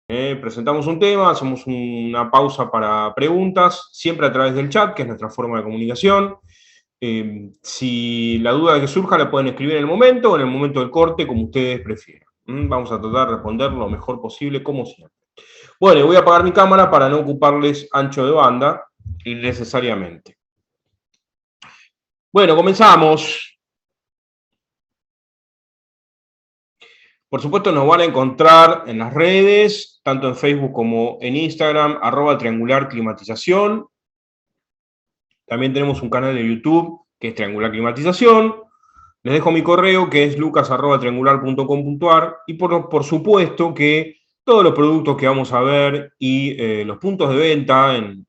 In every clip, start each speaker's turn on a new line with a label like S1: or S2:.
S1: Presentamos un tema, hacemos una pausa para preguntas, siempre a través del chat, que es nuestra forma de comunicación. Si la duda que surja la pueden escribir en el momento o en el momento del corte, como ustedes prefieran. Vamos a tratar de responder lo mejor posible, como siempre. Bueno, voy a apagar mi cámara para no ocuparles ancho de banda innecesariamente. Bueno, comenzamos. Por supuesto, nos van a encontrar en las redes, tanto en Facebook como en Instagram, @triangularclimatización. También tenemos un canal de YouTube que es Triangular Climatización. Les dejo mi correo que es lucas@triangular.com.ar y por supuesto que todos los productos que vamos a ver y los puntos de venta en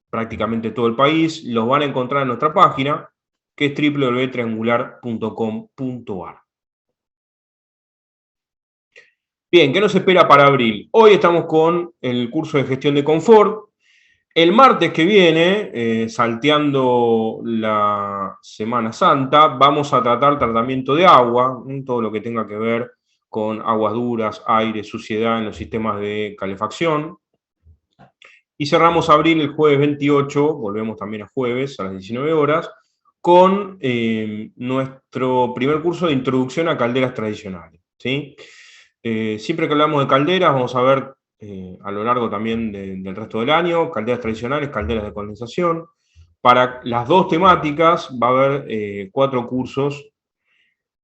S1: prácticamente todo el país los van a encontrar en nuestra página que es www.triangular.com.ar. Bien, ¿qué nos espera para abril? Hoy estamos con el curso de gestión de confort. El martes que viene, salteando la Semana Santa, vamos a tratar tratamiento de agua, todo lo que tenga que ver con aguas duras, aire, suciedad en los sistemas de calefacción. Y cerramos abril el jueves 28, volvemos también a jueves a las 19 horas, con nuestro primer curso de introducción a calderas tradicionales, ¿sí? Siempre que hablamos de calderas, vamos a ver a lo largo también del resto del año, calderas tradicionales, calderas de condensación. Para las dos temáticas va a haber 4 cursos,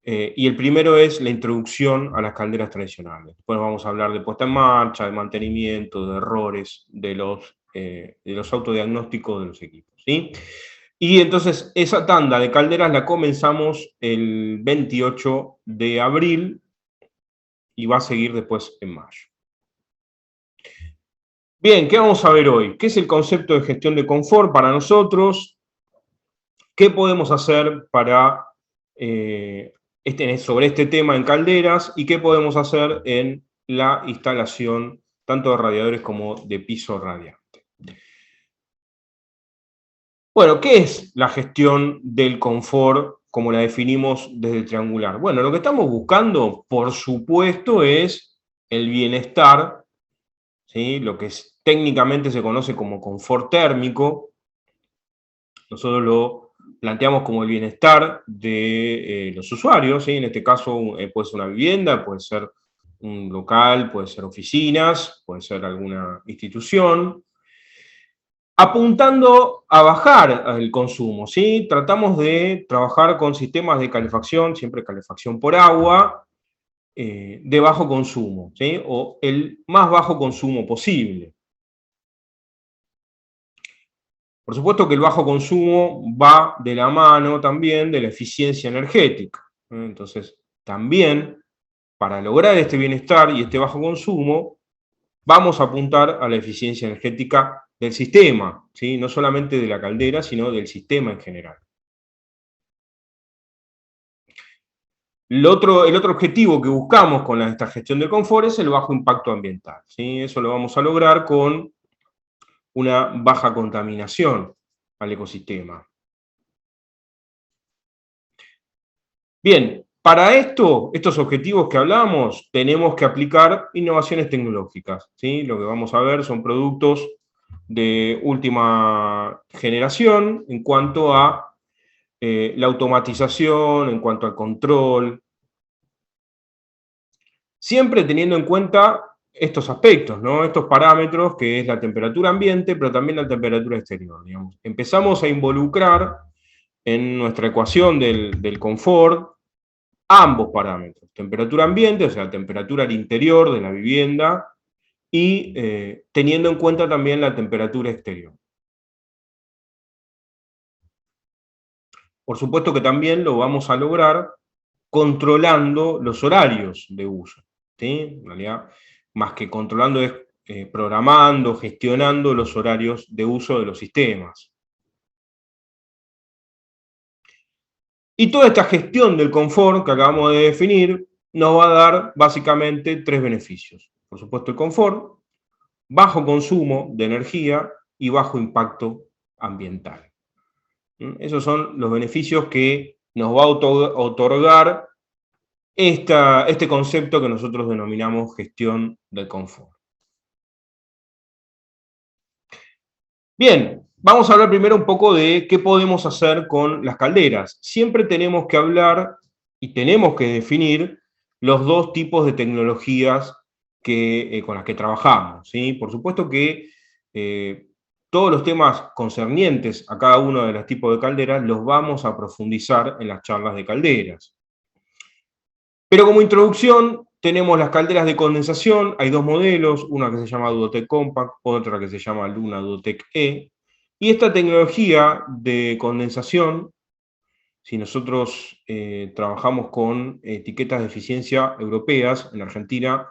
S1: y el primero es la introducción a las calderas tradicionales. Después vamos a hablar de puesta en marcha, de mantenimiento, de errores, de los autodiagnósticos de los equipos, ¿sí? Y entonces esa tanda de calderas la comenzamos el 28 de abril, y va a seguir después en mayo. Bien, ¿qué vamos a ver hoy? ¿Qué es el concepto de gestión de confort para nosotros? ¿Qué podemos hacer para sobre este tema en calderas? ¿Y qué podemos hacer en la instalación tanto de radiadores como de piso radiante? Bueno, ¿qué es la gestión del confort como la definimos desde el triangular? Bueno, lo que estamos buscando, por supuesto, es el bienestar, ¿sí? Lo que técnicamente se conoce como confort térmico. Nosotros lo planteamos como el bienestar de los usuarios, ¿sí? En este caso puede ser una vivienda, puede ser un local, puede ser oficinas, puede ser alguna institución, apuntando a bajar el consumo, ¿sí? Tratamos de trabajar con sistemas de calefacción, siempre calefacción por agua, de bajo consumo, ¿sí? O el más bajo consumo posible. Por supuesto que el bajo consumo va de la mano también de la eficiencia energética. Entonces, también, para lograr este bienestar y este bajo consumo, vamos a apuntar a la eficiencia energética del sistema, ¿sí? No solamente de la caldera, sino del sistema en general. El otro objetivo que buscamos con esta gestión de confort es el bajo impacto ambiental, ¿sí? Eso lo vamos a lograr con una baja contaminación al ecosistema. Bien, para estos objetivos que hablamos, tenemos que aplicar innovaciones tecnológicas, ¿sí? Lo que vamos a ver son productos de última generación en cuanto a la automatización, en cuanto al control, siempre teniendo en cuenta estos aspectos, ¿no? Estos parámetros, que es la temperatura ambiente, pero también la temperatura exterior, digamos. Empezamos a involucrar en nuestra ecuación del confort ambos parámetros, temperatura ambiente, o sea, la temperatura al interior de la vivienda, y teniendo en cuenta también la temperatura exterior. Por supuesto que también lo vamos a lograr controlando los horarios de uso, ¿sí? En realidad, más que controlando es programando, gestionando los horarios de uso de los sistemas. Y toda esta gestión del confort que acabamos de definir nos va a dar básicamente 3 beneficios. Por supuesto, el confort, bajo consumo de energía y bajo impacto ambiental. Esos son los beneficios que nos va a otorgar este concepto que nosotros denominamos gestión del confort. Bien, vamos a hablar primero un poco de qué podemos hacer con las calderas. Siempre tenemos que hablar y tenemos que definir los dos tipos de tecnologías con las que trabajamos, ¿sí? Por supuesto que todos los temas concernientes a cada uno de los tipos de calderas los vamos a profundizar en las charlas de calderas. Pero como introducción, tenemos las calderas de condensación. Hay dos modelos, una que se llama Duotec Compact, otra que se llama Luna Duotec E. Y esta tecnología de condensación, si nosotros trabajamos con etiquetas de eficiencia europeas, en Argentina,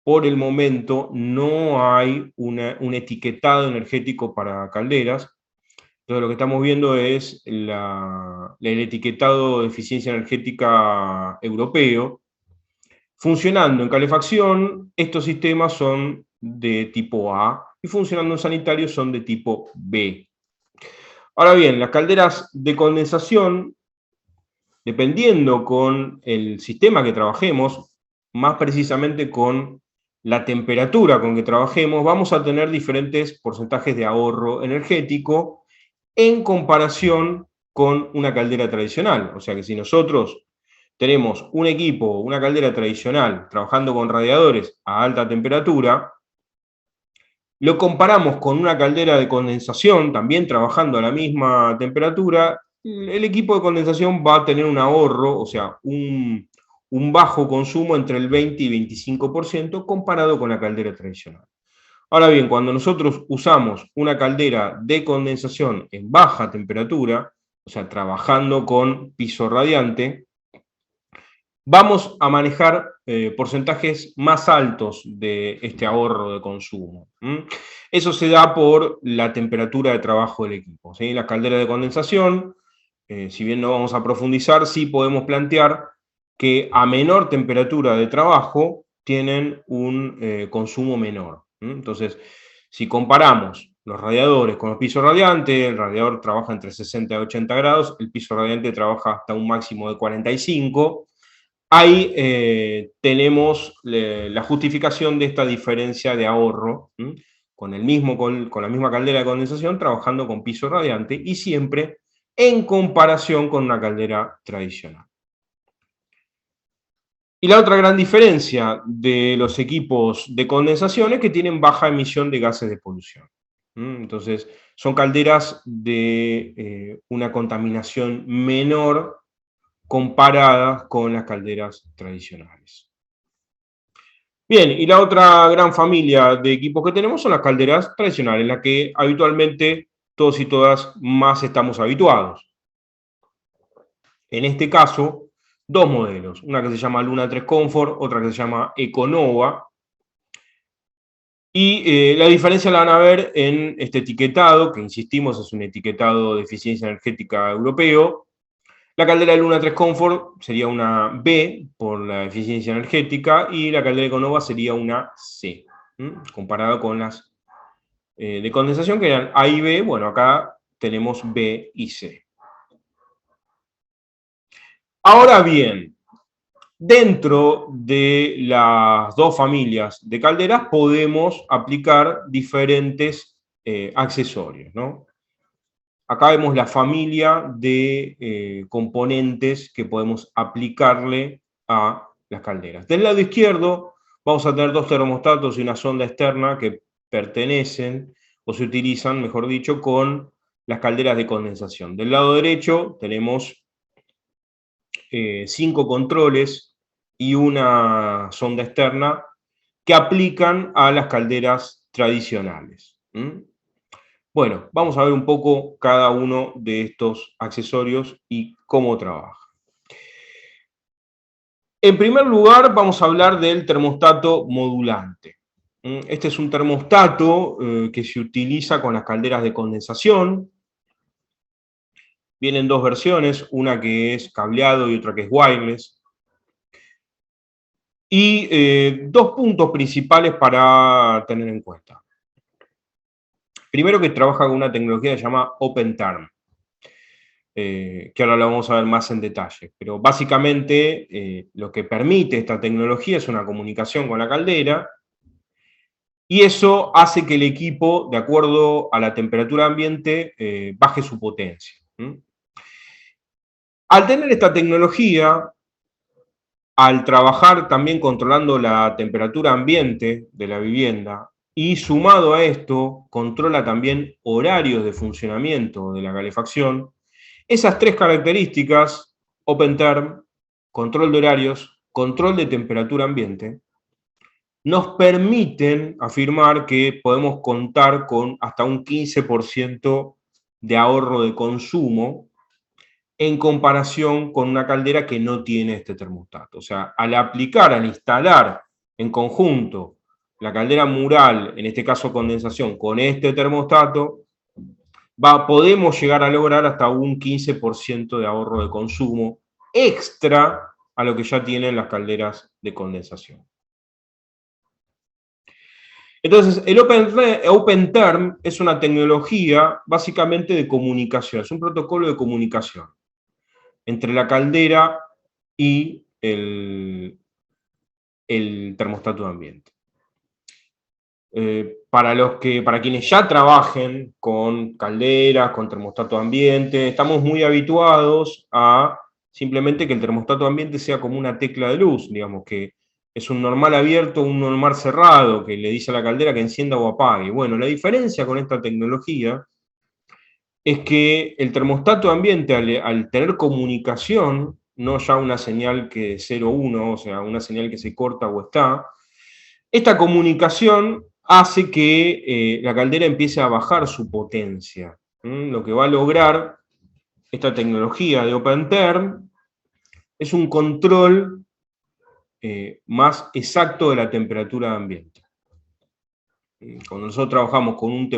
S1: por el momento no hay un etiquetado energético para calderas. Entonces lo que estamos viendo es el etiquetado de eficiencia energética europeo. Funcionando en calefacción, estos sistemas son de tipo A y funcionando en sanitario son de tipo B. Ahora bien, las calderas de condensación, dependiendo con el sistema que trabajemos, más precisamente con la temperatura con que trabajemos, vamos a tener diferentes porcentajes de ahorro energético en comparación con una caldera tradicional. O sea que si nosotros tenemos un equipo, una caldera tradicional, trabajando con radiadores a alta temperatura, lo comparamos con una caldera de condensación, también trabajando a la misma temperatura, el equipo de condensación va a tener un ahorro, o sea, un bajo consumo entre el 20 y 25% comparado con la caldera tradicional. Ahora bien, cuando nosotros usamos una caldera de condensación en baja temperatura, o sea, trabajando con piso radiante, vamos a manejar porcentajes más altos de este ahorro de consumo. Eso se da por la temperatura de trabajo del equipo. ¿Sí? La caldera de condensación, si bien no vamos a profundizar, sí podemos plantear que a menor temperatura de trabajo tienen un consumo menor. Entonces, si comparamos los radiadores con los pisos radiantes, el radiador trabaja entre 60 y 80 grados, el piso radiante trabaja hasta un máximo de 45. Ahí tenemos la justificación de esta diferencia de ahorro, con la misma caldera de condensación, trabajando con piso radiante y siempre en comparación con una caldera tradicional. Y la otra gran diferencia de los equipos de condensación es que tienen baja emisión de gases de polución. Entonces, son calderas de una contaminación menor comparadas con las calderas tradicionales. Bien, y la otra gran familia de equipos que tenemos son las calderas tradicionales, en las que habitualmente todos y todas más estamos habituados. En este caso, dos modelos, una que se llama Luna 3 Comfort, otra que se llama Econova. Y la diferencia la van a ver en este etiquetado, que insistimos es un etiquetado de eficiencia energética europeo. La caldera de Luna 3 Comfort sería una B por la eficiencia energética y la caldera Econova sería una C, comparada con las de condensación que eran A y B. Bueno, acá tenemos B y C. Ahora bien, dentro de las dos familias de calderas podemos aplicar diferentes accesorios, ¿no? Acá vemos la familia de componentes que podemos aplicarle a las calderas. Del lado izquierdo vamos a tener dos termostatos y una sonda externa que pertenecen o se utilizan, mejor dicho, con las calderas de condensación. Del lado derecho tenemos 5 controles y una sonda externa que aplican a las calderas tradicionales. Bueno, vamos a ver un poco cada uno de estos accesorios y cómo trabaja. En primer lugar, vamos a hablar del termostato modulante. Este es un termostato que se utiliza con las calderas de condensación. Vienen dos versiones, una que es cableado y otra que es wireless. Y dos puntos principales para tener en cuenta. Primero, que trabaja con una tecnología que se llama OpenTerm, que ahora lo vamos a ver más en detalle. Pero básicamente lo que permite esta tecnología es una comunicación con la caldera y eso hace que el equipo, de acuerdo a la temperatura ambiente, baje su potencia. Al tener esta tecnología, al trabajar también controlando la temperatura ambiente de la vivienda, y sumado a esto, controla también horarios de funcionamiento de la calefacción, esas tres características, Open Term, control de horarios, control de temperatura ambiente, nos permiten afirmar que podemos contar con hasta un 15% de ahorro de consumo en comparación con una caldera que no tiene este termostato. O sea, al instalar en conjunto la caldera mural, en este caso condensación, con este termostato, podemos llegar a lograr hasta un 15% de ahorro de consumo extra a lo que ya tienen las calderas de condensación. Entonces, el Open Term es una tecnología básicamente de comunicación, es un protocolo de comunicación entre la caldera y el termostato de ambiente. Para quienes ya trabajen con calderas, con termostato de ambiente, estamos muy habituados a simplemente que el termostato de ambiente sea como una tecla de luz, digamos, que es un normal abierto, un normal cerrado, que le dice a la caldera que encienda o apague. Bueno, la diferencia con esta tecnología es que el termostato de ambiente, al tener comunicación, no ya una señal que 0,1, o sea, una señal que se corta o está, esta comunicación hace que la caldera empiece a bajar su potencia. Lo que va a lograr esta tecnología de Open Term es un control más exacto de la temperatura de ambiente. Cuando nosotros trabajamos con un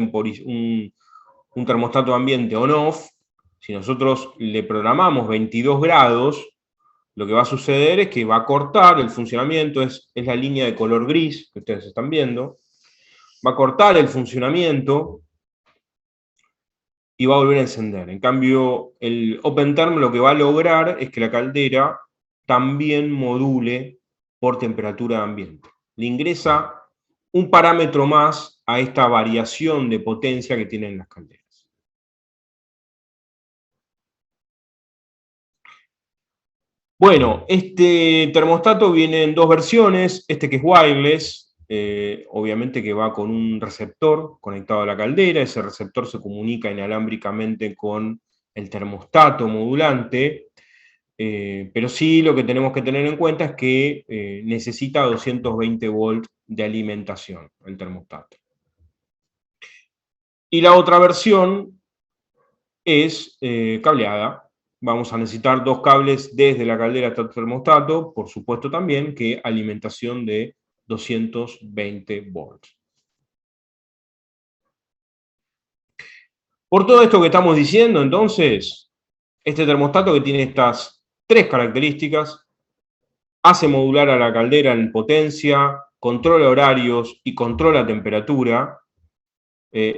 S1: termostato de ambiente on-off, si nosotros le programamos 22 grados, lo que va a suceder es que va a cortar el funcionamiento, es la línea de color gris que ustedes están viendo, va a cortar el funcionamiento y va a volver a encender. En cambio, el Open Term lo que va a lograr es que la caldera también module por temperatura de ambiente. Le ingresa un parámetro más a esta variación de potencia que tienen las calderas. Bueno, este termostato viene en dos versiones, este que es wireless, obviamente que va con un receptor conectado a la caldera, ese receptor se comunica inalámbricamente con el termostato modulante, pero sí lo que tenemos que tener en cuenta es que necesita 220 volts de alimentación el termostato. Y la otra versión es cableada. Vamos a necesitar dos cables desde la caldera hasta el termostato, por supuesto también que alimentación de 220 volts. Por todo esto que estamos diciendo, entonces, este termostato que tiene estas tres características, hace modular a la caldera en potencia, controla horarios y controla temperatura,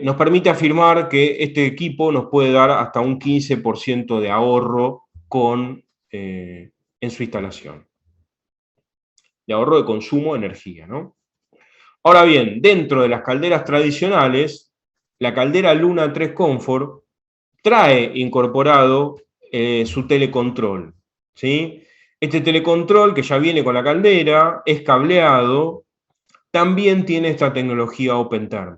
S1: nos permite afirmar que este equipo nos puede dar hasta un 15% de ahorro en su instalación. De ahorro de consumo de energía, ¿no? Ahora bien, dentro de las calderas tradicionales, la caldera Luna 3 Comfort trae incorporado su telecontrol, ¿sí? Este telecontrol, que ya viene con la caldera, es cableado, también tiene esta tecnología Open Term.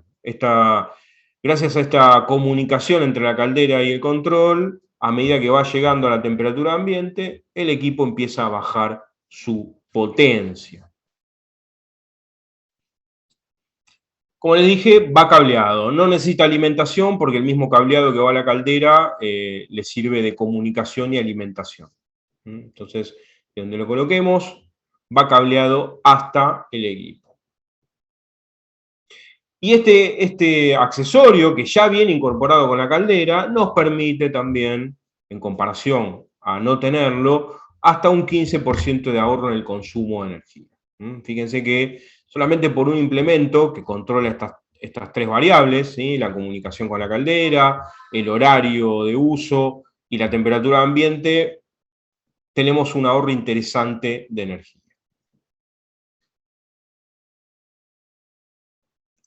S1: Gracias a esta comunicación entre la caldera y el control, a medida que va llegando a la temperatura ambiente, el equipo empieza a bajar su potencia. Como les dije, va cableado, no necesita alimentación porque el mismo cableado que va a la caldera le sirve de comunicación y alimentación. Entonces, donde lo coloquemos, va cableado hasta el equipo. Y este accesorio que ya viene incorporado con la caldera nos permite también, en comparación a no tenerlo, hasta un 15% de ahorro en el consumo de energía. Fíjense que solamente por un implemento que controla estas tres variables, ¿sí? La comunicación con la caldera, el horario de uso y la temperatura ambiente, tenemos un ahorro interesante de energía.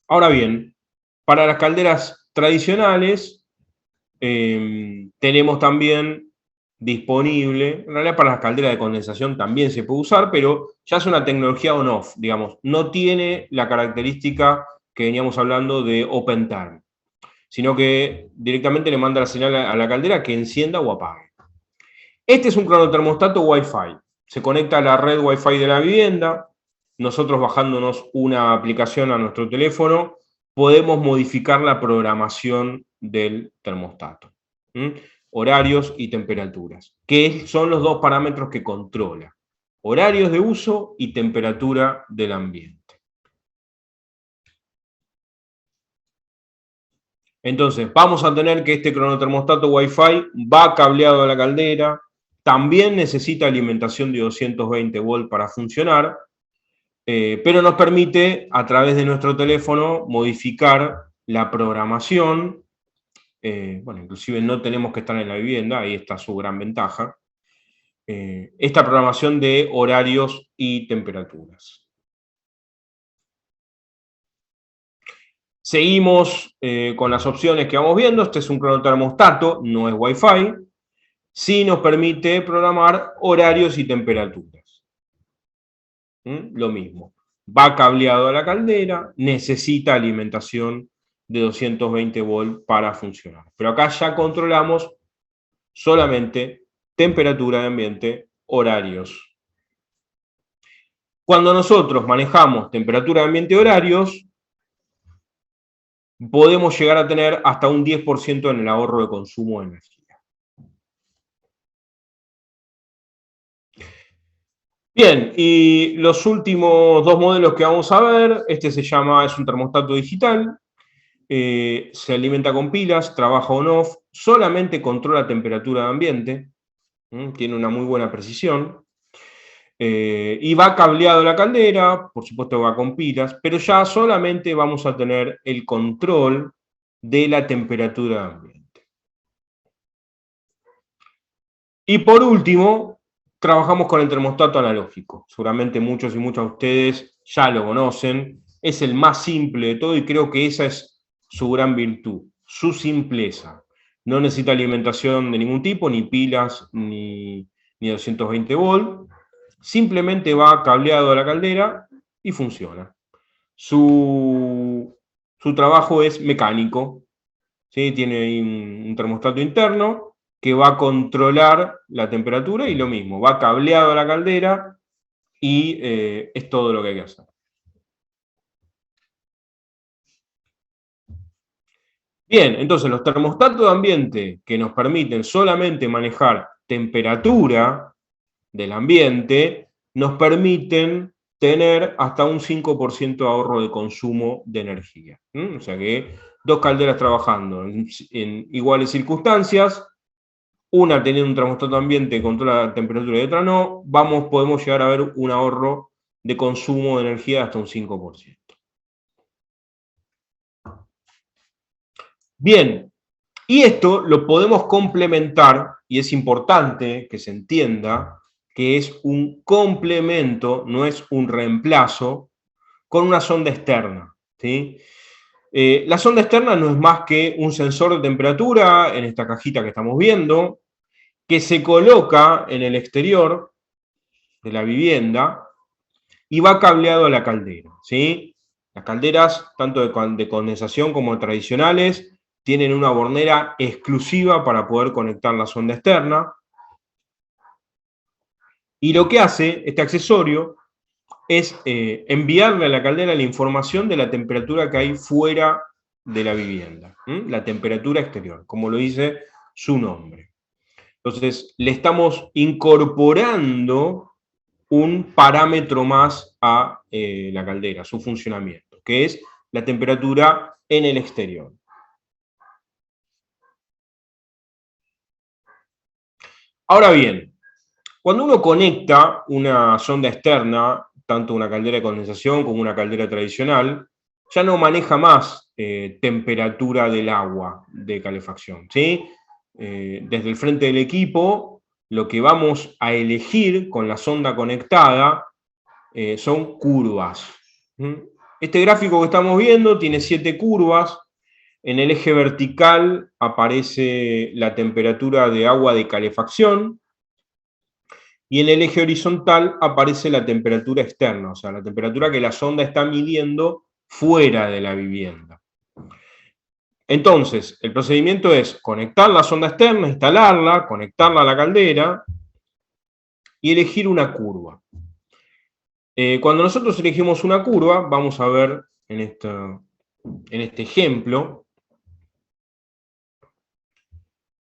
S1: Ahora bien, para las calderas tradicionales tenemos también disponible, en realidad para las calderas de condensación también se puede usar, pero ya es una tecnología on-off, digamos, no tiene la característica que veníamos hablando de open term, sino que directamente le manda la señal a la caldera que encienda o apague. Este es un cronotermostato Wi-Fi, se conecta a la red Wi-Fi de la vivienda, nosotros bajándonos una aplicación a nuestro teléfono, podemos modificar la programación del termostato. Horarios y temperaturas, que son los dos parámetros que controla. Horarios de uso y temperatura del ambiente. Entonces, vamos a tener que este cronotermostato Wi-Fi va cableado a la caldera, también necesita alimentación de 220 volts para funcionar, pero nos permite, a través de nuestro teléfono, modificar la programación. Bueno, inclusive no tenemos que estar en la vivienda, ahí está su gran ventaja. Esta programación de horarios y temperaturas. Seguimos con las opciones que vamos viendo. Este es un cronotermostato, no es Wi-Fi. Sí nos permite programar horarios y temperaturas. Lo mismo. Va cableado a la caldera, necesita alimentación de 220 volts para funcionar. Pero acá ya controlamos solamente temperatura de ambiente, horarios. Cuando nosotros manejamos temperatura de ambiente y horarios, podemos llegar a tener hasta un 10% en el ahorro de consumo de energía. Bien, y los últimos dos modelos que vamos a ver, este es un termostato digital, se alimenta con pilas, trabaja on-off, solamente controla temperatura de ambiente, tiene una muy buena precisión, y va cableado a la caldera, por supuesto va con pilas, pero ya solamente vamos a tener el control de la temperatura de ambiente. Y por último, trabajamos con el termostato analógico. Seguramente muchos y muchas de ustedes ya lo conocen. Es el más simple de todo y creo que esa es su gran virtud, su simpleza. No necesita alimentación de ningún tipo, ni pilas, ni 220 volts. Simplemente va cableado a la caldera y funciona. Su trabajo es mecánico, ¿sí? Tiene un termostato interno que va a controlar la temperatura y lo mismo, va cableado a la caldera y es todo lo que hay que hacer. Bien, entonces los termostatos de ambiente que nos permiten solamente manejar temperatura del ambiente, nos permiten tener hasta un 5% de ahorro de consumo de energía. O sea que dos calderas trabajando en iguales circunstancias, una teniendo un termostato ambiente que controla la temperatura y otra no, podemos llegar a ver un ahorro de consumo de energía de hasta un 5%. Bien, y esto lo podemos complementar, y es importante que se entienda que es un complemento, no es un reemplazo, con una sonda externa, ¿sí? La sonda externa no es más que un sensor de temperatura en esta cajita que estamos viendo, que se coloca en el exterior de la vivienda y va cableado a la caldera, ¿sí? Las calderas, tanto de condensación como tradicionales, tienen una bornera exclusiva para poder conectar la sonda externa. Y lo que hace este accesorio es enviarle a la caldera la información de la temperatura que hay fuera de la vivienda, la temperatura exterior, como lo dice su nombre. Entonces, le estamos incorporando un parámetro más a la caldera, su funcionamiento, que es la temperatura en el exterior. Ahora bien, cuando uno conecta una sonda externa, tanto una caldera de condensación como una caldera tradicional, ya no maneja más temperatura del agua de calefacción, ¿sí? Desde el frente del equipo, lo que vamos a elegir con la sonda conectada son curvas. Este gráfico que estamos viendo tiene 7 curvas. En el eje vertical aparece la temperatura de agua de calefacción y en el eje horizontal aparece la temperatura externa, o sea, la temperatura que la sonda está midiendo fuera de la vivienda. Entonces, el procedimiento es conectar la sonda externa, instalarla, conectarla a la caldera y elegir una curva. Cuando nosotros elegimos una curva, vamos a ver en este ejemplo,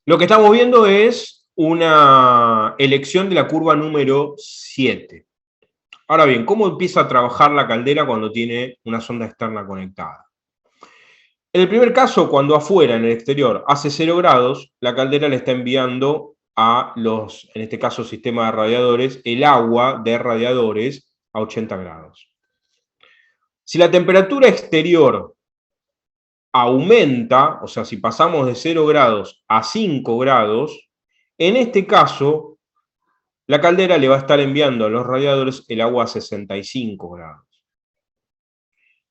S1: lo que estamos viendo es una elección de la curva número 7. Ahora bien, ¿cómo empieza a trabajar la caldera cuando tiene una sonda externa conectada? En el primer caso, cuando afuera, en el exterior, hace 0 grados, la caldera le está enviando a los, en este caso, sistema de radiadores, el agua de radiadores a 80 grados. Si la temperatura exterior aumenta, o sea, si pasamos de 0 grados a 5 grados, en este caso, la caldera le va a estar enviando a los radiadores el agua a 65 grados.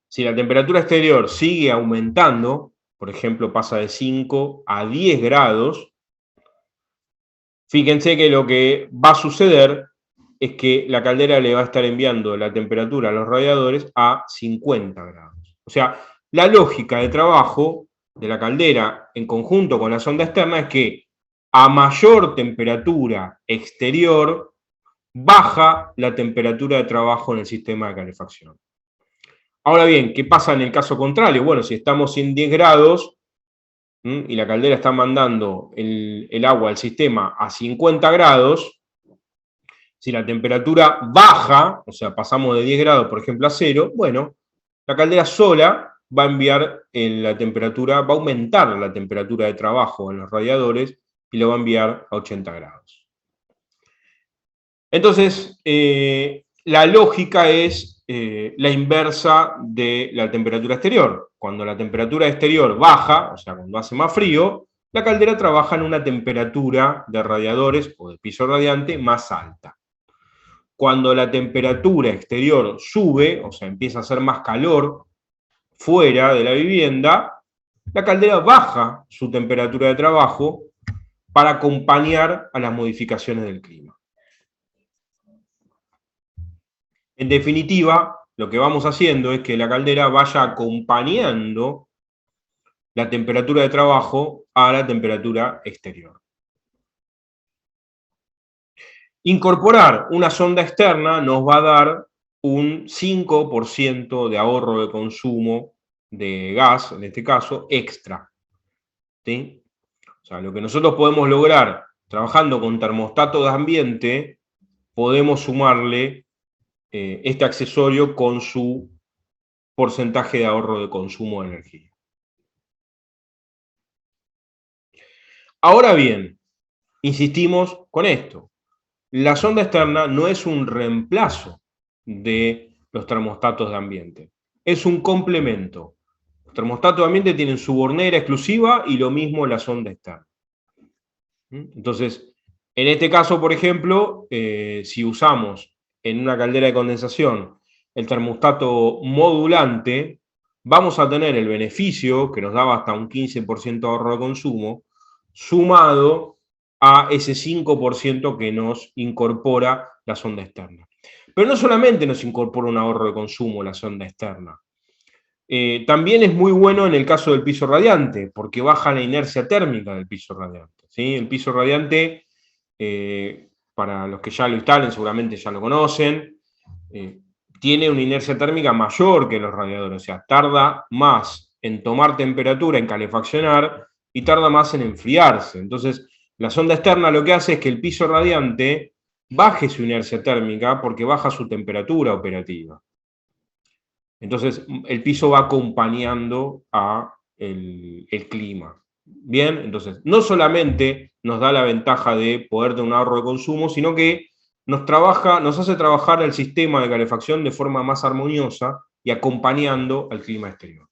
S1: Si la temperatura exterior sigue aumentando, por ejemplo, pasa de 5 a 10 grados, fíjense que lo que va a suceder es que la caldera le va a estar enviando la temperatura a los radiadores a 50 grados. O sea, la lógica de trabajo de la caldera en conjunto con la sonda externa es que a mayor temperatura exterior baja la temperatura de trabajo en el sistema de calefacción. Ahora bien, ¿qué pasa en el caso contrario? Bueno, si estamos en 10 grados y la caldera está mandando el agua al sistema a 50 grados, si la temperatura baja, o sea, pasamos de 10 grados, por ejemplo, a 0, bueno, la caldera sola va a enviar la temperatura, va a aumentar la temperatura de trabajo en los radiadores y lo va a enviar a 80 grados. Entonces, la lógica es la inversa de la temperatura exterior. Cuando la temperatura exterior baja, o sea, cuando hace más frío, la caldera trabaja en una temperatura de radiadores o de piso radiante más alta. Cuando la temperatura exterior sube, o sea, empieza a hacer más calor fuera de la vivienda, la caldera baja su temperatura de trabajo para acompañar a las modificaciones del clima. En definitiva, lo que vamos haciendo es que la caldera vaya acompañando la temperatura de trabajo a la temperatura exterior. Incorporar una sonda externa nos va a dar un 5% de ahorro de consumo de gas, en este caso, extra. ¿Sí? O sea, lo que nosotros podemos lograr trabajando con termostato de ambiente, podemos sumarle este accesorio con su porcentaje de ahorro de consumo de energía. Ahora bien, insistimos con esto. La sonda externa no es un reemplazo de los termostatos de ambiente, es un complemento. Los termostatos de ambiente tienen su bornera exclusiva y lo mismo la sonda externa. Entonces, en este caso, por ejemplo, si usamos en una caldera de condensación el termostato modulante, vamos a tener el beneficio que nos daba hasta un 15% de ahorro de consumo, sumado a ese 5% que nos incorpora la sonda externa. Pero no solamente nos incorpora un ahorro de consumo la sonda externa, también es muy bueno en el caso del piso radiante, porque baja la inercia térmica del piso radiante. ¿Sí? El piso radiante, para los que ya lo instalen, seguramente ya lo conocen, tiene una inercia térmica mayor que los radiadores, o sea, tarda más en tomar temperatura, en calefaccionar, y tarda más en enfriarse. Entonces, la sonda externa lo que hace es que el piso radiante baje su inercia térmica porque baja su temperatura operativa. Entonces, el piso va acompañando a el clima. Bien, entonces, no solamente nos da la ventaja de poder tener un ahorro de consumo, sino que nos hace trabajar el sistema de calefacción de forma más armoniosa y acompañando al clima exterior.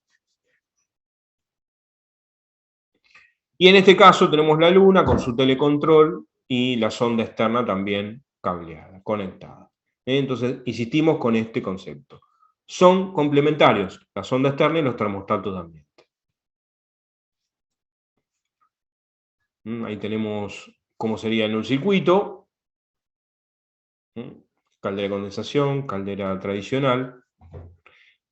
S1: Y en este caso tenemos la luna con su telecontrol y la sonda externa también cableada, conectada. Entonces, insistimos con este concepto. son complementarios, la sonda externa y los termostatos de ambiente. Ahí tenemos cómo sería en un circuito. Caldera de condensación, caldera tradicional.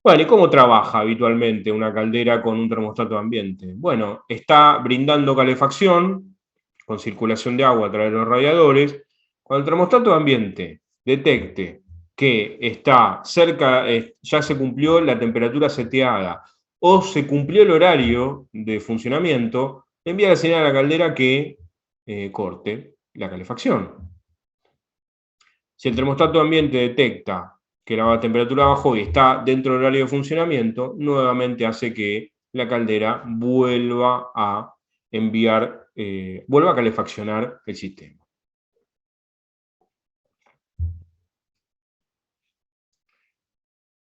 S1: Bueno, ¿y cómo trabaja habitualmente una caldera con un termostato de ambiente? Bueno, está brindando calefacción con circulación de agua a través de los radiadores. Cuando el termostato de ambiente detecte que está cerca, ya se cumplió la temperatura seteada o se cumplió el horario de funcionamiento, envía la señal a la caldera que corte la calefacción. Si el termostato de ambiente detecta que la temperatura bajó y está dentro del horario de funcionamiento, nuevamente hace que la caldera vuelva a enviar, vuelva a calefaccionar el sistema.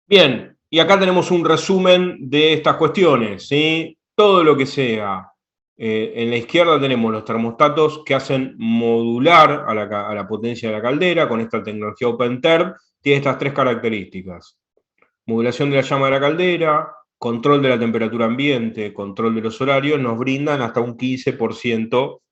S1: Bien, y acá tenemos un resumen de estas cuestiones, ¿sí? Todo lo que sea. En la izquierda tenemos los termostatos que hacen modular a la potencia de la caldera con esta tecnología OpenTherm. Tiene estas tres características: modulación de la llama de la caldera, control de la temperatura ambiente, control de los horarios, nos brindan hasta un 15%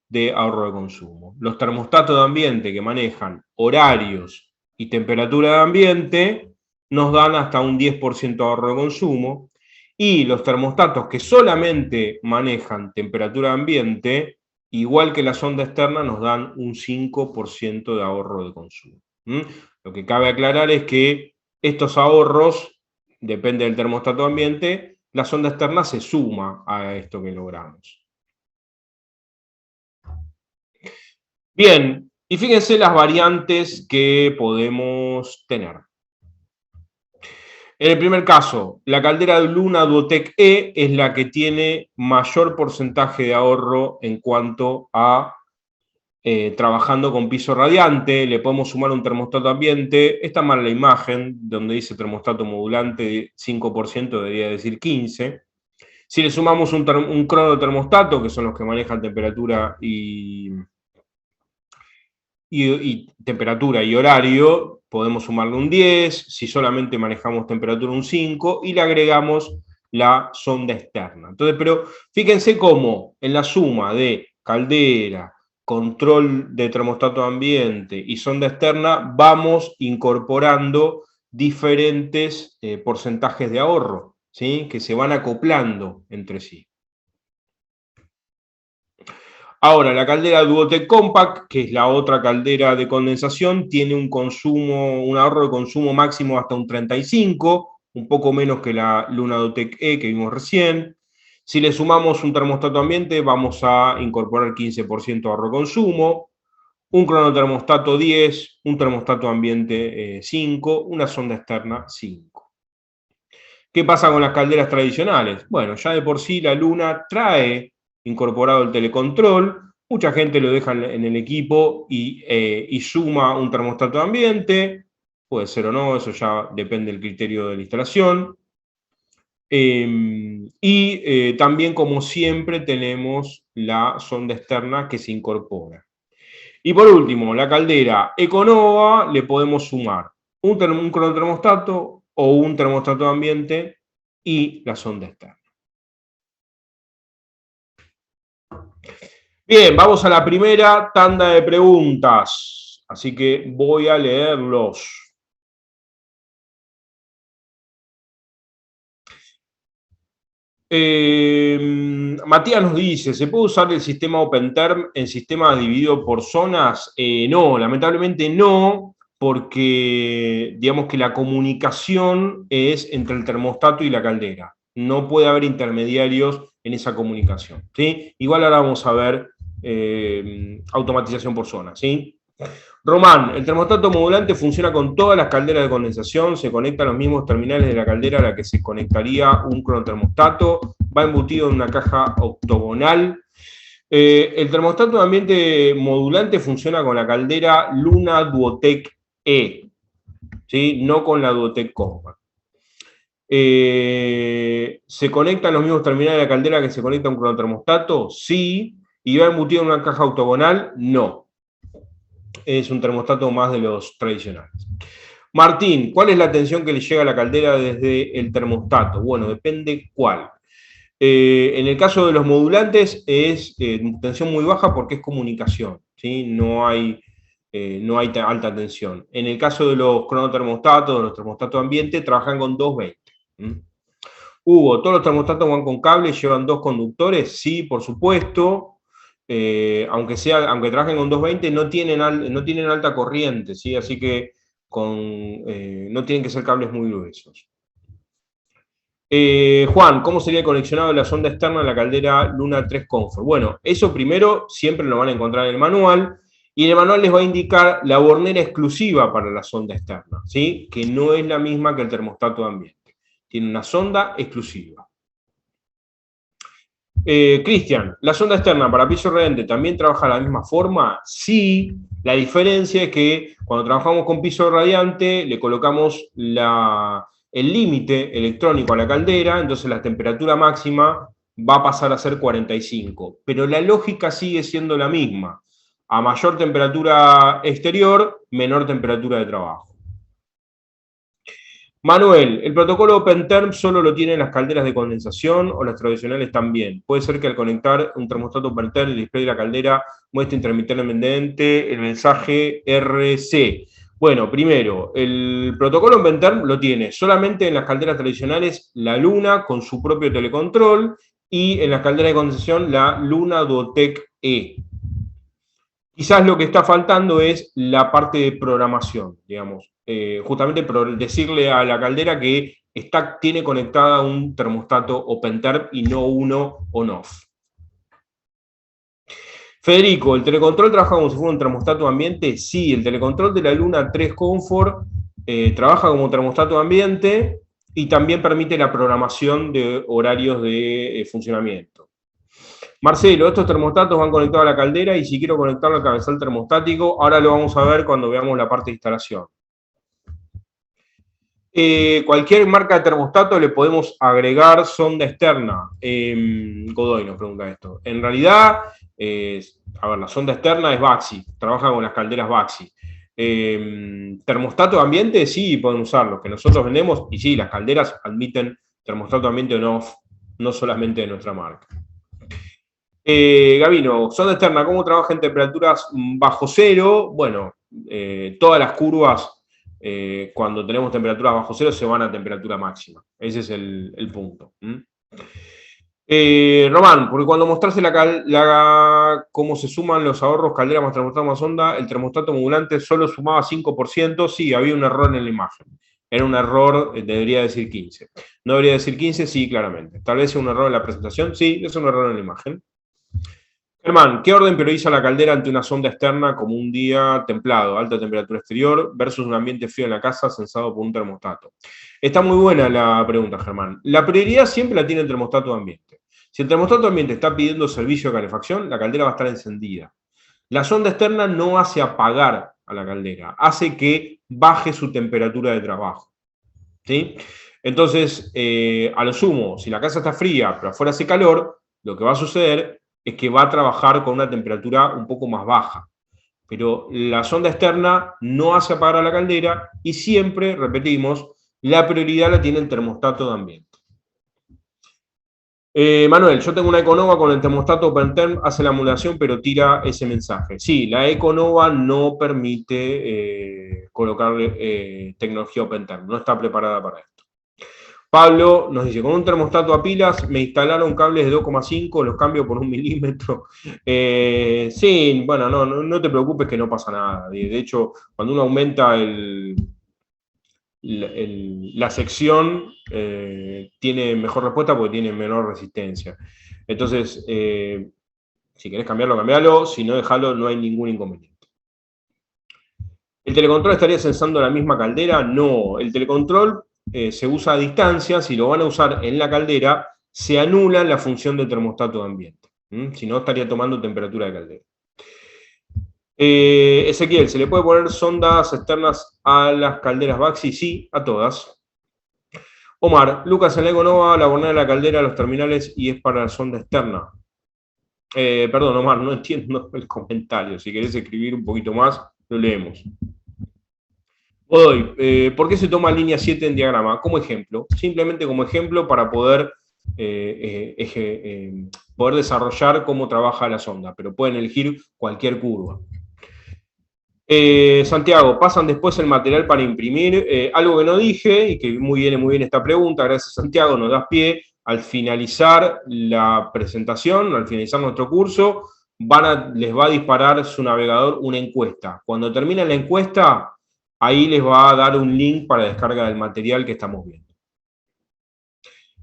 S1: de ahorro de consumo. Los termostatos de ambiente que manejan horarios y temperatura de ambiente nos dan hasta un 10% de ahorro de consumo, y los termostatos que solamente manejan temperatura de ambiente, igual que la sonda externa, nos dan un 5% de ahorro de consumo. Lo que cabe aclarar es que estos ahorros, depende del termostato de ambiente, la sonda externa se suma a esto que logramos. Bien, y fíjense las variantes que podemos tener. En el primer caso, la caldera de Luna Duotec E es la que tiene mayor porcentaje de ahorro en cuanto a trabajando con piso radiante. Le podemos sumar un termostato ambiente. Está mal la imagen, donde dice termostato modulante 5%, debería decir 15%. Si le sumamos un cronotermostato, que son los que manejan temperatura y temperatura y horario, podemos sumarle un 10, si solamente manejamos temperatura un 5, y le agregamos la sonda externa. Entonces, pero fíjense cómo en la suma de caldera, control de termostato de ambiente y sonda externa vamos incorporando diferentes porcentajes de ahorro, ¿sí? Que se van acoplando entre sí. Ahora, la caldera Duotec Compact, que es la otra caldera de condensación, tiene un ahorro de consumo máximo hasta un 35, un poco menos que la Luna Duotec E que vimos recién. Si le sumamos un termostato ambiente, vamos a incorporar 15% de ahorro de consumo, un cronotermostato 10, un termostato ambiente 5, una sonda externa 5. ¿Qué pasa con las calderas tradicionales? Bueno, ya de por sí la Luna trae incorporado el telecontrol, mucha gente lo deja en el equipo y suma un termostato de ambiente, puede ser o no, eso ya depende del criterio de la instalación. También, como siempre, tenemos la sonda externa que se incorpora. Y por último, la caldera Econova le podemos sumar un cronotermostato o un termostato de ambiente y la sonda externa. Bien, vamos a la primera tanda de preguntas, así que voy a leerlos. Matías nos dice, ¿se puede usar el sistema OpenTherm en sistemas divididos por zonas? No, lamentablemente no, porque digamos que la comunicación es entre el termostato y la caldera. No puede haber intermediarios en esa comunicación, ¿sí? Igual ahora vamos a ver automatización por zona, ¿sí? Román, el termostato modulante funciona con todas las calderas de condensación, se conecta a los mismos terminales de la caldera a la que se conectaría un cronotermostato, va embutido en una caja octogonal. El termostato de ambiente modulante funciona con la caldera Luna Duotec E, ¿sí? No con la Duotec Compact. ¿Se conectan los mismos terminales de la caldera que se conecta a un cronotermostato? Sí. ¿Y va embutido en una caja octogonal? No. Es un termostato más de los tradicionales. Martín, ¿cuál es la tensión que le llega a la caldera desde el termostato? Bueno, depende cuál. En el caso de los modulantes es tensión muy baja porque es comunicación, ¿sí? No hay alta tensión. En el caso de los cronotermostatos, de los termostatos de ambiente, trabajan con 220. ¿Mm? Hugo, ¿todos los termostatos van con cable y llevan dos conductores? Sí, por supuesto. Aunque trabajen con 220, no tienen alta corriente, ¿sí? Así que no tienen que ser cables muy gruesos. Juan, ¿cómo sería conexionado la sonda externa a la caldera Luna 3 Comfort? Bueno, eso primero siempre lo van a encontrar en el manual, y en el manual les va a indicar la bornera exclusiva para la sonda externa, ¿sí? Que no es la misma que el termostato de ambiente. Tiene una sonda exclusiva. Cristian, ¿la sonda externa para piso radiante también trabaja de la misma forma? Sí, la diferencia es que cuando trabajamos con piso radiante le colocamos el límite electrónico a la caldera, entonces la temperatura máxima va a pasar a ser 45, pero la lógica sigue siendo la misma. A mayor temperatura exterior, menor temperatura de trabajo. Manuel, ¿el protocolo OpenTerm solo lo tienen las calderas de condensación o las tradicionales también? Puede ser que al conectar un termostato OpenTerm, el display de la caldera muestre intermitentemente el mensaje RC. Bueno, primero, el protocolo OpenTerm lo tiene solamente en las calderas tradicionales la Luna con su propio telecontrol, y en las calderas de condensación la Luna Duotec E. Quizás lo que está faltando es la parte de programación, digamos. Justamente decirle a la caldera que tiene conectada un termostato OpenTerm y no uno on-off. Federico, ¿el telecontrol trabaja como si fuera un termostato ambiente? Sí, el telecontrol de la Luna 3 Comfort trabaja como termostato ambiente y también permite la programación de horarios de funcionamiento. Marcelo, estos termostatos van conectados a la caldera y si quiero conectarlo al cabezal termostático, ahora lo vamos a ver cuando veamos la parte de instalación. Cualquier marca de termostato le podemos agregar sonda externa. Godoy nos pregunta esto. En realidad, la sonda externa es Baxi, trabaja con las calderas Baxi. Termostato de ambiente, sí, pueden usar los que nosotros vendemos, y sí, las calderas admiten termostato de ambiente on-off, no solamente de nuestra marca. Gabino, sonda externa, ¿cómo trabaja en temperaturas bajo cero? Bueno, todas las curvas, cuando tenemos temperaturas bajo cero, se van a temperatura máxima. Ese es el punto. Román, porque cuando mostrase cómo se suman los ahorros caldera más termostato más sonda, el termostato modulante solo sumaba 5%, sí, había un error en la imagen. Era un error, debería decir 15. No debería decir 15, sí, claramente. Tal vez sea un error en la presentación, sí, es un error en la imagen. Germán, ¿qué orden prioriza la caldera ante una sonda externa como un día templado, alta temperatura exterior, versus un ambiente frío en la casa sensado por un termostato? Está muy buena la pregunta, Germán. La prioridad siempre la tiene el termostato de ambiente. Si el termostato de ambiente está pidiendo servicio de calefacción, la caldera va a estar encendida. La sonda externa no hace apagar a la caldera, hace que baje su temperatura de trabajo. ¿Sí? Entonces, a lo sumo, si la casa está fría pero afuera hace calor, lo que va a suceder es que va a trabajar con una temperatura un poco más baja. Pero la sonda externa no hace apagar a la caldera y siempre, repetimos, la prioridad la tiene el termostato de ambiente. Manuel, yo tengo una Econova con el termostato OpenTerm, hace la emulación pero tira ese mensaje. Sí, la Econova no permite colocarle tecnología OpenTerm, no está preparada para esto. Pablo nos dice, con un termostato a pilas me instalaron cables de 2,5, los cambio por 1 milímetro. Sí, bueno, no te preocupes que no pasa nada. De hecho, cuando uno aumenta la sección, tiene mejor respuesta porque tiene menor resistencia. Entonces, si querés cambiarlo, cambialo. Si no, dejalo, no hay ningún inconveniente. ¿El telecontrol estaría sensando la misma caldera? No, el telecontrol se usa a distancia. Si lo van a usar en la caldera, se anula la función del termostato de ambiente. Si no, estaría tomando temperatura de caldera. Ezequiel, ¿se le puede poner sondas externas a las calderas Baxi? Sí, a todas. Omar, Lucas, en la Econova, la bornera de la caldera, los terminales y es para la sonda externa. Perdón, Omar, no entiendo el comentario. Si querés escribir un poquito más, lo leemos. ¿Por qué se toma línea 7 en diagrama? Como ejemplo, simplemente como ejemplo para poder, poder desarrollar cómo trabaja la sonda, pero pueden elegir cualquier curva. Santiago, pasan después el material para imprimir. Algo que no dije, y que viene muy bien esta pregunta, gracias Santiago, nos das pie. Al finalizar la presentación, al finalizar nuestro curso, les va a disparar su navegador una encuesta. Cuando termine la encuesta, ahí les va a dar un link para descarga del material que estamos viendo.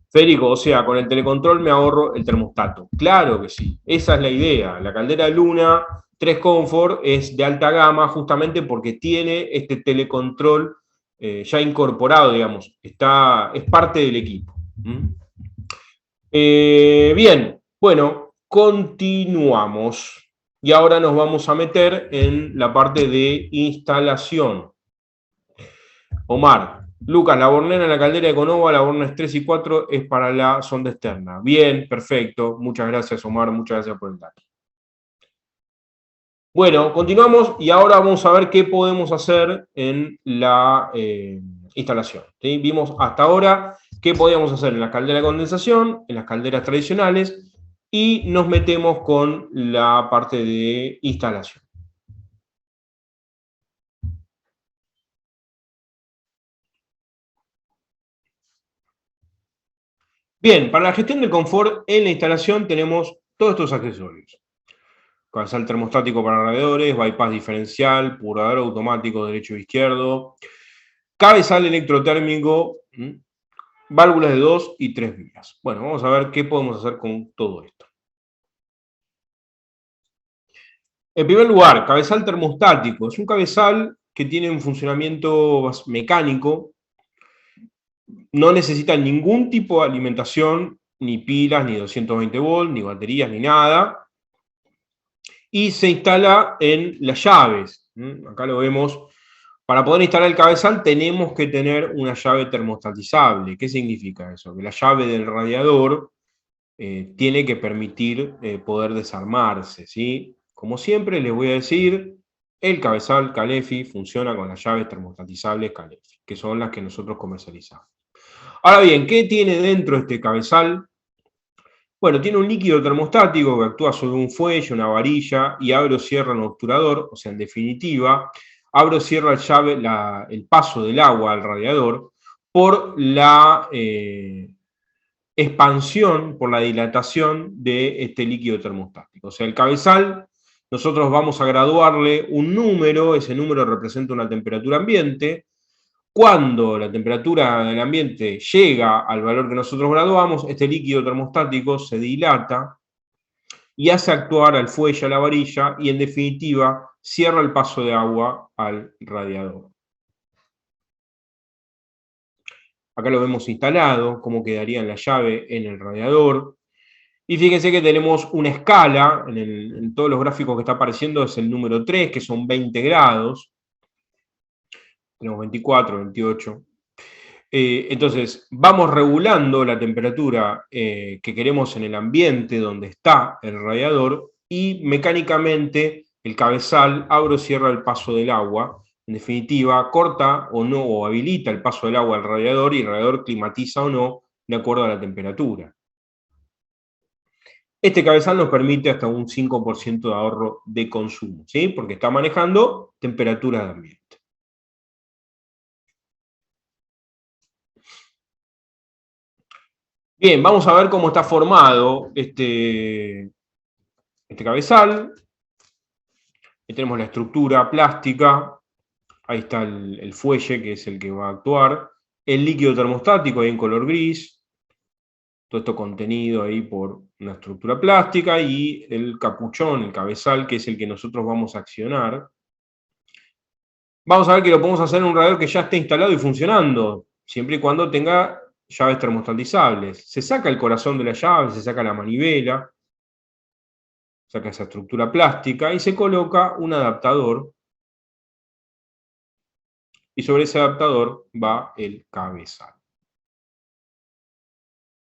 S1: Federico, o sea, con el telecontrol me ahorro el termostato. Claro que sí, esa es la idea. La caldera Luna 3 Comfort es de alta gama justamente porque tiene este telecontrol ya incorporado, digamos, es parte del equipo. Bien, bueno, continuamos. Y ahora nos vamos a meter en la parte de instalación. Omar, Lucas, la bornera en la caldera de Conova, la borna 3 y 4 es para la sonda externa. Bien, perfecto. Muchas gracias, Omar. Muchas gracias por el dato. Bueno, continuamos y ahora vamos a ver qué podemos hacer en la instalación. ¿Sí? Vimos hasta ahora qué podíamos hacer en las calderas de condensación, en las calderas tradicionales, y nos metemos con la parte de instalación. Bien, para la gestión del confort en la instalación tenemos todos estos accesorios. Cabezal termostático para radiadores, bypass diferencial, purador automático derecho e izquierdo, cabezal electrotérmico, válvulas de 2 y 3 vías. Bueno, vamos a ver qué podemos hacer con todo esto. En primer lugar, cabezal termostático. Es un cabezal que tiene un funcionamiento mecánico, no necesita ningún tipo de alimentación, ni pilas, ni 220 volts, ni baterías, ni nada, y se instala en las llaves. Acá lo vemos. Para poder instalar el cabezal tenemos que tener una llave termostatizable. ¿Qué significa eso? Que la llave del radiador tiene que permitir poder desarmarse, ¿sí? Como siempre les voy a decir, el cabezal Calefi funciona con las llaves termostatizables Calefi, que son las que nosotros comercializamos. Ahora bien, ¿qué tiene dentro este cabezal? Bueno, tiene un líquido termostático que actúa sobre un fuelle, una varilla, y abre o cierra un obturador, o sea, en definitiva, abre o cierra el paso del agua al radiador por la expansión, por la dilatación de este líquido termostático. O sea, el cabezal, nosotros vamos a graduarle un número, ese número representa una temperatura ambiente. Cuando la temperatura del ambiente llega al valor que nosotros graduamos, este líquido termostático se dilata y hace actuar al fuelle, a la varilla, y en definitiva cierra el paso de agua al radiador. Acá lo vemos instalado, cómo quedaría la llave en el radiador. Y fíjense que tenemos una escala, en todos los gráficos que está apareciendo es el número 3, que son 20 grados. Tenemos 24, 28. Entonces, vamos regulando la temperatura que queremos en el ambiente donde está el radiador y mecánicamente el cabezal abre o cierra el paso del agua. En definitiva, corta o no, o habilita el paso del agua al radiador y el radiador climatiza o no de acuerdo a la temperatura. Este cabezal nos permite hasta un 5% de ahorro de consumo, ¿sí? Porque está manejando temperatura de ambiente. Bien, vamos a ver cómo está formado este cabezal. Ahí tenemos la estructura plástica. Ahí está el fuelle, que es el que va a actuar. El líquido termostático, ahí en color gris. Todo esto contenido ahí por una estructura plástica. Y el capuchón, el cabezal, que es el que nosotros vamos a accionar. Vamos a ver que lo podemos hacer en un radiador que ya esté instalado y funcionando, siempre y cuando tenga llaves termostatizables. Se saca el corazón de la llave, se saca la manivela, saca esa estructura plástica y se coloca un adaptador. Y sobre ese adaptador va el cabezal.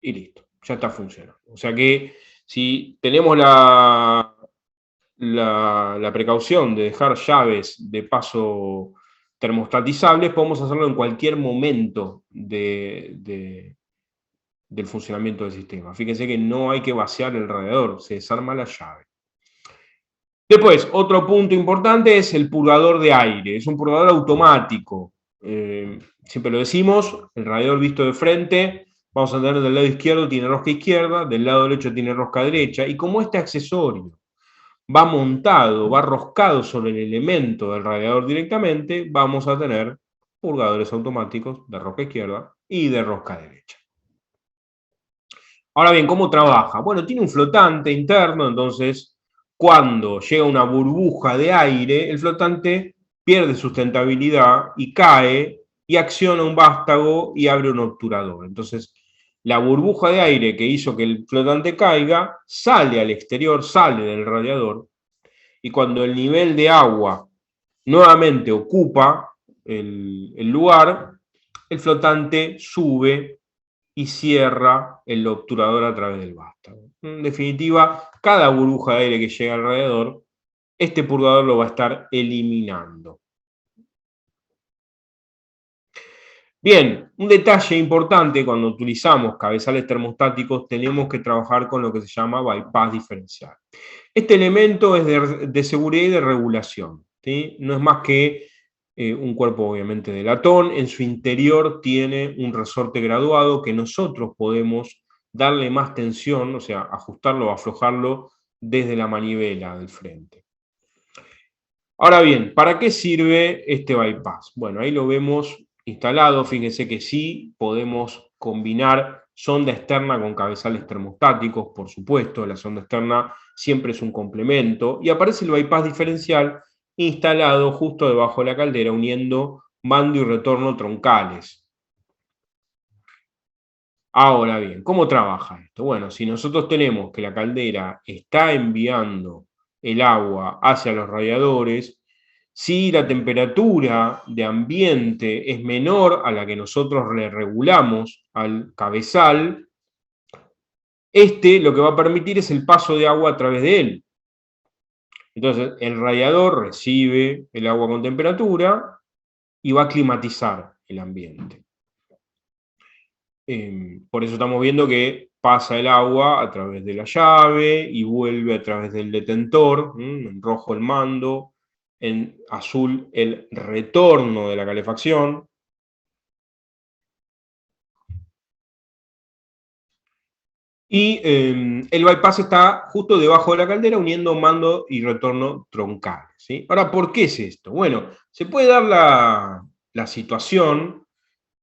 S1: Y listo, ya está funcionando. O sea que si tenemos la precaución de dejar llaves de paso termostatizables, podemos hacerlo en cualquier momento del funcionamiento del sistema. Fíjense que no hay que vaciar el radiador, se desarma la llave. Después, otro punto importante es el purgador de aire. Es un purgador automático. Siempre lo decimos, el radiador visto de frente, vamos a tener del lado izquierdo tiene rosca izquierda, del lado derecho tiene rosca derecha, y como este accesorio va montado, va roscado sobre el elemento del radiador directamente, vamos a tener purgadores automáticos de rosca izquierda y de rosca derecha. Ahora bien, ¿cómo trabaja? Bueno, tiene un flotante interno, entonces cuando llega una burbuja de aire, el flotante pierde sustentabilidad y cae y acciona un vástago y abre un obturador. Entonces, la burbuja de aire que hizo que el flotante caiga sale al exterior, sale del radiador, y cuando el nivel de agua nuevamente ocupa el lugar, el flotante sube y cierra el obturador a través del vástago. En definitiva, cada burbuja de aire que llega al radiador, este purgador lo va a estar eliminando. Bien, un detalle importante cuando utilizamos cabezales termostáticos, tenemos que trabajar con lo que se llama bypass diferencial. Este elemento es de seguridad y de regulación, ¿sí? No es más que un cuerpo obviamente de latón, en su interior tiene un resorte graduado que nosotros podemos darle más tensión, o sea, ajustarlo o aflojarlo desde la manivela del frente. Ahora bien, ¿para qué sirve este bypass? Bueno, ahí lo vemos instalado, fíjense que sí podemos combinar sonda externa con cabezales termostáticos, por supuesto, la sonda externa siempre es un complemento, y aparece el bypass diferencial instalado justo debajo de la caldera, uniendo mando y retorno troncales. Ahora bien, ¿cómo trabaja esto? Bueno, si nosotros tenemos que la caldera está enviando el agua hacia los radiadores, si la temperatura de ambiente es menor a la que nosotros le regulamos al cabezal, lo que va a permitir es el paso de agua a través de él. Entonces, el radiador recibe el agua con temperatura y va a climatizar el ambiente. Por eso estamos viendo que pasa el agua a través de la llave y vuelve a través del detentor, en rojo el mando, en azul el retorno de la calefacción. Y el bypass está justo debajo de la caldera uniendo mando y retorno troncales, ¿sí? Ahora, ¿por qué es esto? Bueno, se puede dar la situación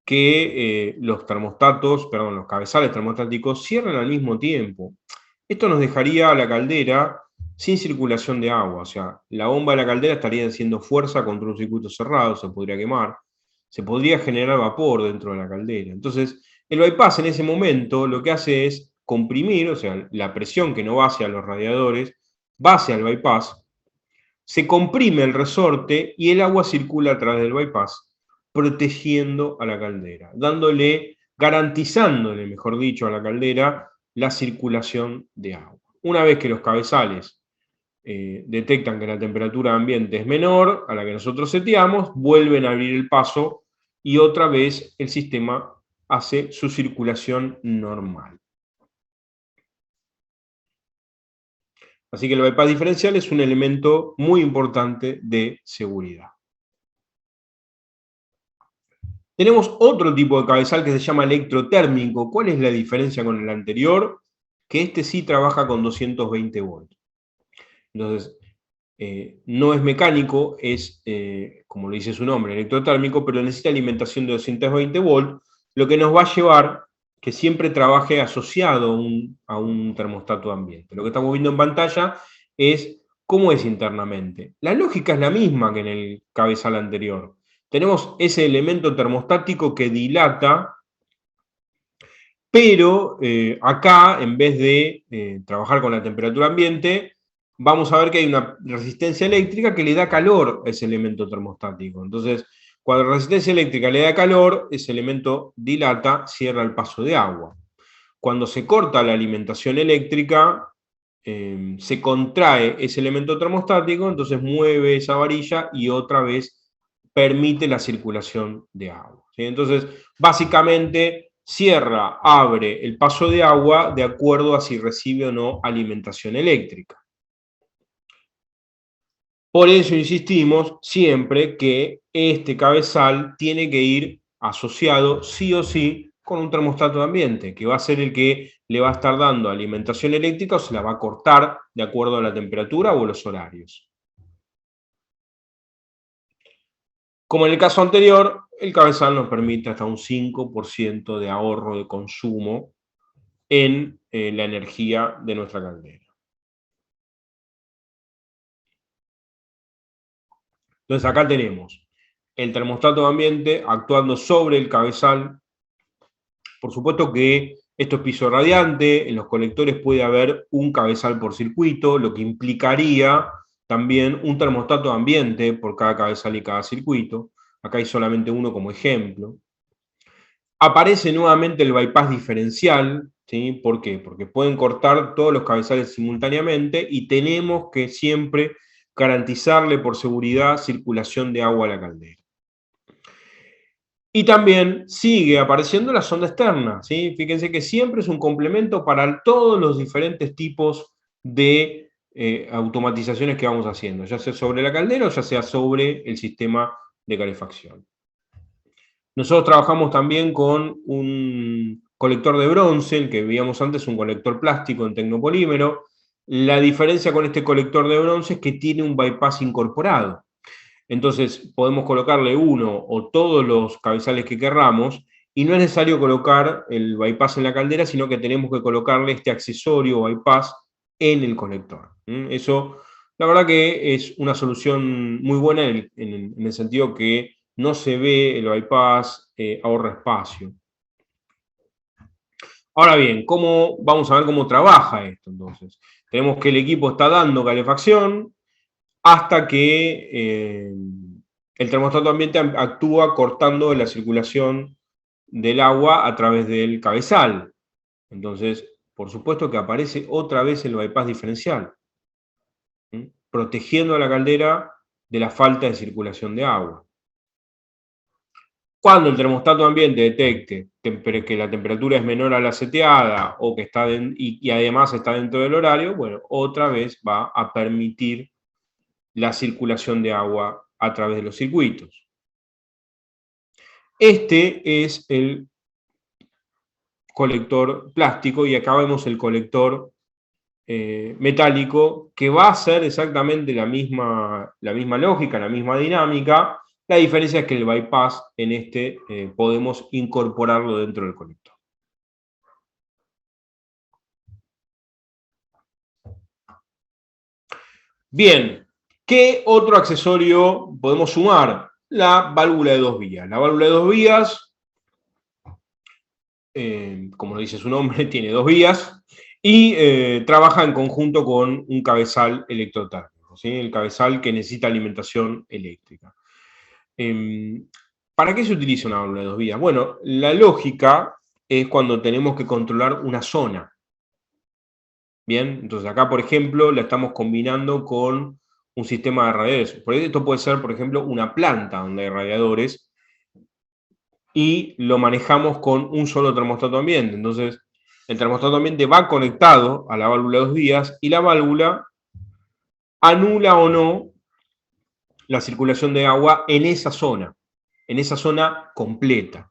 S1: que los cabezales termostáticos cierran al mismo tiempo. Esto nos dejaría a la caldera sin circulación de agua, o sea, la bomba de la caldera estaría haciendo fuerza contra un circuito cerrado, se podría quemar, se podría generar vapor dentro de la caldera. Entonces, el bypass en ese momento lo que hace es comprimir, o sea, la presión que no va hacia los radiadores, va hacia el bypass, se comprime el resorte y el agua circula a través del bypass, protegiendo a la caldera, garantizándole, mejor dicho, a la caldera la circulación de agua. Una vez que los cabezales detectan que la temperatura ambiente es menor a la que nosotros seteamos, vuelven a abrir el paso y otra vez el sistema hace su circulación normal. Así que el bypass diferencial es un elemento muy importante de seguridad. Tenemos otro tipo de cabezal que se llama electrotérmico. ¿Cuál es la diferencia con el anterior? Que este sí trabaja con 220 volts. Entonces, no es mecánico, es, como lo dice su nombre, electrotérmico, pero necesita alimentación de 220 volts, lo que nos va a llevar que siempre trabaje asociado a un termostato de ambiente. Lo que estamos viendo en pantalla es cómo es internamente. La lógica es la misma que en el cabezal anterior. Tenemos ese elemento termostático que dilata, pero acá, en vez de trabajar con la temperatura ambiente, vamos a ver que hay una resistencia eléctrica que le da calor a ese elemento termostático. Entonces, cuando la resistencia eléctrica le da calor, ese elemento dilata, cierra el paso de agua. Cuando se corta la alimentación eléctrica, se contrae ese elemento termostático, entonces mueve esa varilla y otra vez permite la circulación de agua, ¿sí? Entonces, básicamente, cierra, abre el paso de agua de acuerdo a si recibe o no alimentación eléctrica. Por eso insistimos siempre que este cabezal tiene que ir asociado sí o sí con un termostato de ambiente, que va a ser el que le va a estar dando alimentación eléctrica o se la va a cortar de acuerdo a la temperatura o los horarios. Como en el caso anterior, el cabezal nos permite hasta un 5% de ahorro de consumo en la energía de nuestra caldera. Entonces acá tenemos el termostato de ambiente actuando sobre el cabezal. Por supuesto que esto es piso radiante, en los colectores puede haber un cabezal por circuito, lo que implicaría también un termostato de ambiente por cada cabezal y cada circuito. Acá hay solamente uno como ejemplo. Aparece nuevamente el bypass diferencial, ¿sí? ¿Por qué? Porque pueden cortar todos los cabezales simultáneamente y tenemos que siempre garantizarle por seguridad circulación de agua a la caldera. Y también sigue apareciendo la sonda externa, ¿sí? Fíjense que siempre es un complemento para todos los diferentes tipos de automatizaciones que vamos haciendo, ya sea sobre la caldera o ya sea sobre el sistema de calefacción. Nosotros trabajamos también con un colector de bronce, el que veíamos antes, un colector plástico en tecnopolímero. La diferencia con este colector de bronce es que tiene un bypass incorporado. Entonces podemos colocarle uno o todos los cabezales que querramos y no es necesario colocar el bypass en la caldera, sino que tenemos que colocarle este accesorio o bypass en el conector. Eso, la verdad que es una solución muy buena en el sentido que no se ve el bypass, ahorra espacio. Ahora bien, vamos a ver cómo trabaja esto entonces. Tenemos que el equipo está dando calefacción hasta que el termostato ambiente actúa cortando la circulación del agua a través del cabezal. Entonces, por supuesto que aparece otra vez el bypass diferencial, protegiendo a la caldera de la falta de circulación de agua. Cuando el termostato ambiente detecte que la temperatura es menor a la seteada o que está y además está dentro del horario, bueno, otra vez va a permitir la circulación de agua a través de los circuitos. Este es el colector plástico y acá vemos el colector metálico, que va a ser exactamente la misma lógica, la misma dinámica. La diferencia es que el bypass en este podemos incorporarlo dentro del colector. Bien, ¿qué otro accesorio podemos sumar? La válvula de dos vías. La válvula de dos vías, como dice su nombre, tiene dos vías y trabaja en conjunto con un cabezal electrotérmico, ¿sí? El cabezal que necesita alimentación eléctrica. ¿Para qué se utiliza una válvula de dos vías? Bueno, la lógica es cuando tenemos que controlar una zona. Bien, entonces acá, por ejemplo, la estamos combinando con un sistema de radiadores. Esto puede ser, por ejemplo, una planta donde hay radiadores y lo manejamos con un solo termostato ambiente. Entonces, el termostato ambiente va conectado a la válvula de dos vías y la válvula anula o no la circulación de agua en esa zona completa.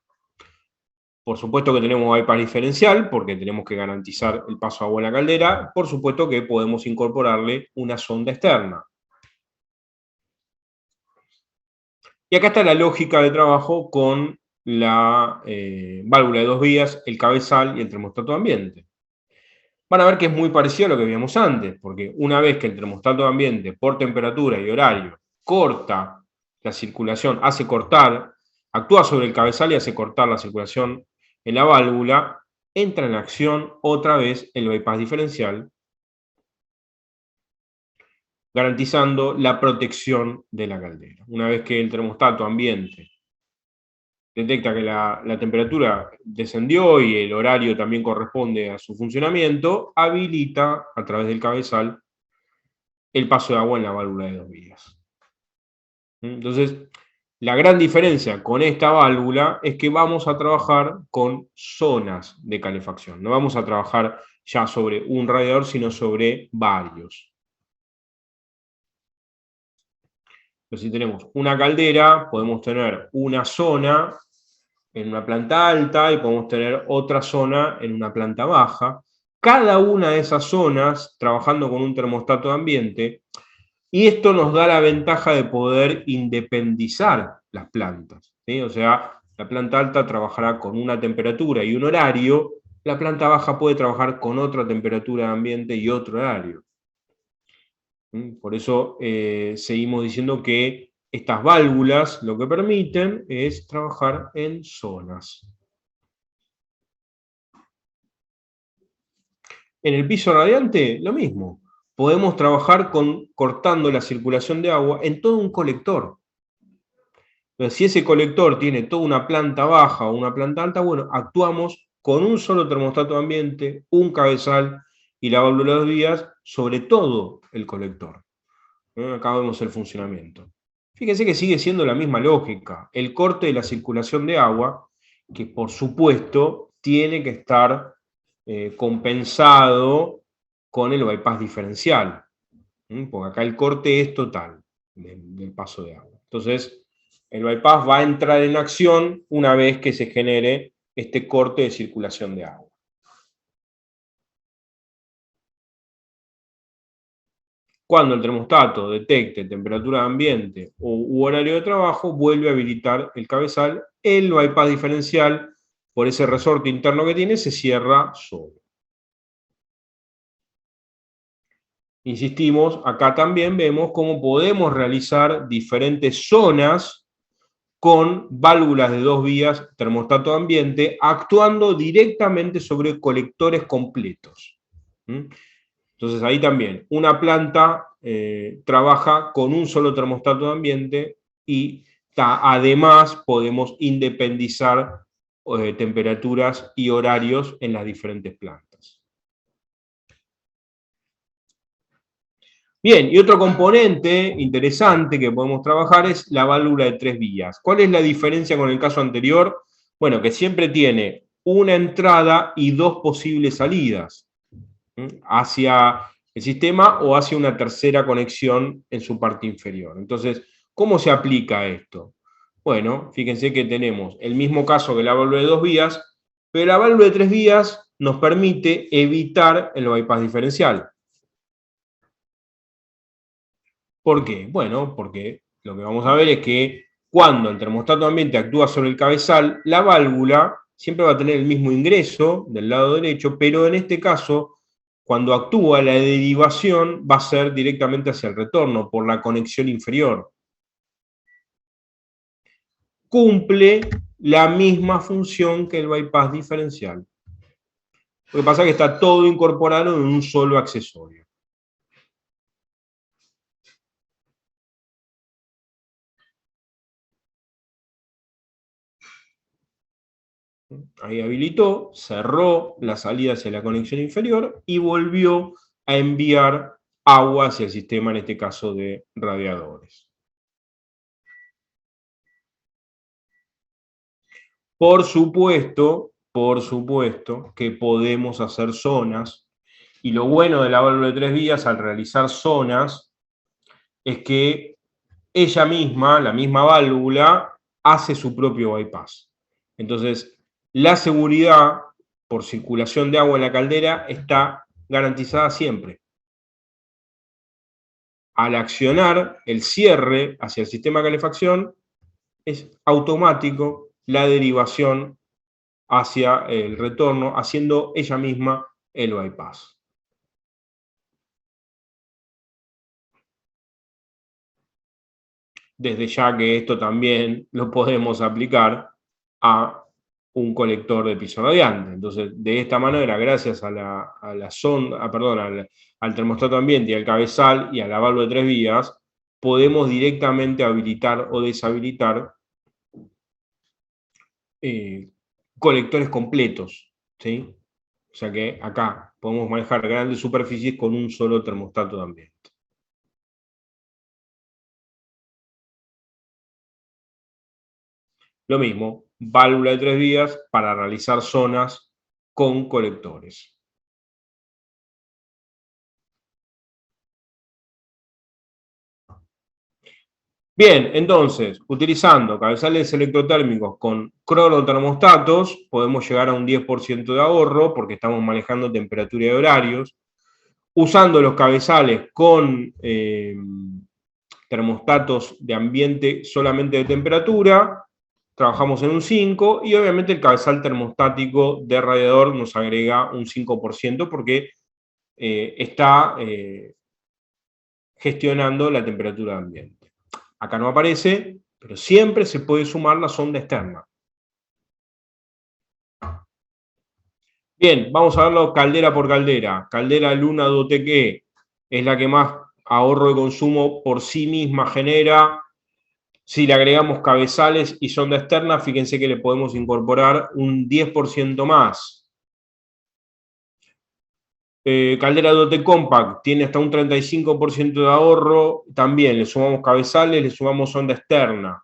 S1: Por supuesto que tenemos bypass diferencial, porque tenemos que garantizar el paso de agua en la caldera. Por supuesto que podemos incorporarle una sonda externa. Y acá está la lógica de trabajo con la válvula de dos vías, el cabezal y el termostato de ambiente. Van a ver que es muy parecido a lo que veíamos antes, porque una vez que el termostato de ambiente, por temperatura y horario, corta la circulación, hace cortar, actúa sobre el cabezal y hace cortar la circulación en la válvula, entra en acción otra vez el bypass diferencial, garantizando la protección de la caldera. Una vez que el termostato ambiente detecta que la temperatura descendió y el horario también corresponde a su funcionamiento, habilita a través del cabezal el paso de agua en la válvula de dos vías. Entonces, La gran diferencia con esta válvula es que vamos a trabajar con zonas de calefacción. No vamos a trabajar ya sobre un radiador, sino sobre varios. Entonces, si tenemos una caldera, podemos tener una zona en una planta alta y podemos tener otra zona en una planta baja. Cada una de esas zonas trabajando con un termostato de ambiente, y esto nos da la ventaja de poder independizar las plantas, ¿sí? O sea, la planta alta trabajará con una temperatura y un horario, la planta baja puede trabajar con otra temperatura de ambiente y otro horario. Por eso seguimos diciendo que estas válvulas lo que permiten es trabajar en zonas. En el piso radiante, lo mismo. Podemos trabajar cortando la circulación de agua en todo un colector. Entonces, si ese colector tiene toda una planta baja o una planta alta, bueno, actuamos con un solo termostato de ambiente, un cabezal y la válvula de 2 vías sobre todo el colector. Acá vemos el funcionamiento. Fíjense que sigue siendo la misma lógica. El corte de la circulación de agua, que por supuesto tiene que estar compensado con el bypass diferencial, porque acá el corte es total del paso de agua. Entonces, el bypass va a entrar en acción una vez que se genere este corte de circulación de agua. Cuando el termostato detecte temperatura de ambiente u horario de trabajo, vuelve a habilitar el cabezal, el bypass diferencial, por ese resorte interno que tiene, se cierra solo. Insistimos, acá también vemos cómo podemos realizar diferentes zonas con válvulas de 2 vías, termostato ambiente, actuando directamente sobre colectores completos. Entonces ahí también, una planta trabaja con un solo termostato de ambiente y además podemos independizar temperaturas y horarios en las diferentes plantas. Bien, y otro componente interesante que podemos trabajar es la válvula de 3 vías. ¿Cuál es la diferencia con el caso anterior? Bueno, que siempre tiene una entrada y 2 posibles salidas hacia el sistema o hacia una tercera conexión en su parte inferior. Entonces, ¿cómo se aplica esto? Bueno, fíjense que tenemos el mismo caso que la válvula de 2 vías, pero la válvula de 3 vías nos permite evitar el bypass diferencial. ¿Por qué? Bueno, porque lo que vamos a ver es que cuando el termostato de ambiente actúa sobre el cabezal, la válvula siempre va a tener el mismo ingreso del lado derecho, pero en este caso, cuando actúa la derivación va a ser directamente hacia el retorno, por la conexión inferior. Cumple la misma función que el bypass diferencial. Lo que pasa es que está todo incorporado en un solo accesorio. Ahí habilitó, cerró la salida hacia la conexión inferior y volvió a enviar agua hacia el sistema, en este caso de radiadores. Por supuesto que podemos hacer zonas, y lo bueno de la válvula de 3 vías al realizar zonas es que ella misma, la misma válvula, hace su propio bypass. Entonces, la seguridad por circulación de agua en la caldera está garantizada siempre. Al accionar el cierre hacia el sistema de calefacción, es automático la derivación hacia el retorno, haciendo ella misma el bypass. Desde ya que esto también lo podemos aplicar a un colector de piso radiante. Entonces, de esta manera, gracias a la sonda, perdón, al termostato ambiente y al cabezal y a la válvula de 3 vías, podemos directamente habilitar o deshabilitar colectores completos, ¿sí? O sea que acá podemos manejar grandes superficies con un solo termostato de ambiente. Lo mismo, válvula de 3 vías para realizar zonas con colectores. Bien, entonces, utilizando cabezales electrotérmicos con cronotermostatos, podemos llegar a un 10% de ahorro porque estamos manejando temperatura y horarios. Usando los cabezales con termostatos de ambiente solamente de temperatura, trabajamos en un 5, y obviamente el cabezal termostático de radiador nos agrega un 5% porque está gestionando la temperatura de ambiente. Acá no aparece, pero siempre se puede sumar la sonda externa. Bien, vamos a verlo caldera por caldera. Caldera Luna Doteque es la que más ahorro de consumo por sí misma genera. Si le agregamos cabezales y sonda externa, fíjense que le podemos incorporar un 10% más. Caldera Dote Compact tiene hasta un 35% de ahorro. También le sumamos cabezales, le sumamos sonda externa.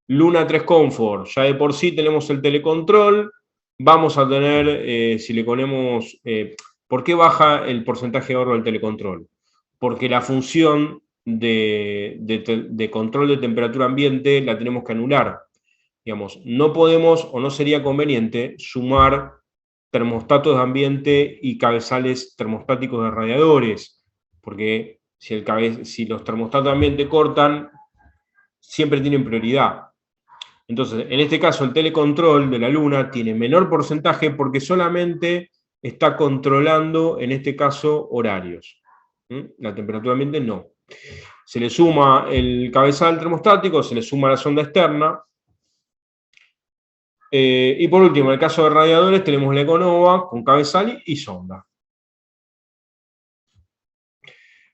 S1: Luna 3 Comfort, ya de por sí tenemos el telecontrol. Vamos a tener, si le ponemos, ¿por qué baja el porcentaje de ahorro del telecontrol? Porque la función de control de temperatura ambiente la tenemos que anular. Digamos, no podemos o no sería conveniente sumar termostatos de ambiente y cabezales termostáticos de radiadores, porque si los termostatos de ambiente cortan, siempre tienen prioridad. Entonces, en este caso, el telecontrol de la Luna tiene menor porcentaje porque solamente está controlando, en este caso, horarios. La temperatura ambiente no. Se le suma el cabezal termostático, se le suma la sonda externa. Y por último, en el caso de radiadores, tenemos la Econova con cabezal y sonda.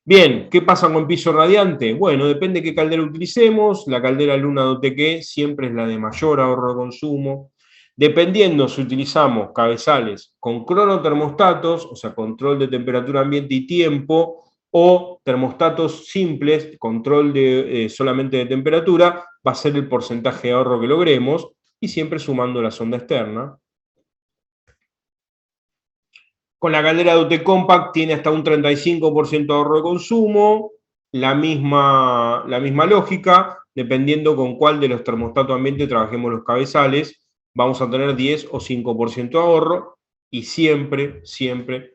S1: Bien, ¿qué pasa con piso radiante? Bueno, depende de qué caldera utilicemos. La caldera Luna Doteque siempre es la de mayor ahorro de consumo. Dependiendo si utilizamos cabezales con cronotermostatos, o sea, control de temperatura ambiente y tiempo, o termostatos simples, control solamente de temperatura, va a ser el porcentaje de ahorro que logremos, y siempre sumando la sonda externa. Con la caldera Dote Compact tiene hasta un 35% de ahorro de consumo, la misma lógica, dependiendo con cuál de los termostatos ambiente trabajemos los cabezales, vamos a tener 10 o 5% de ahorro, y siempre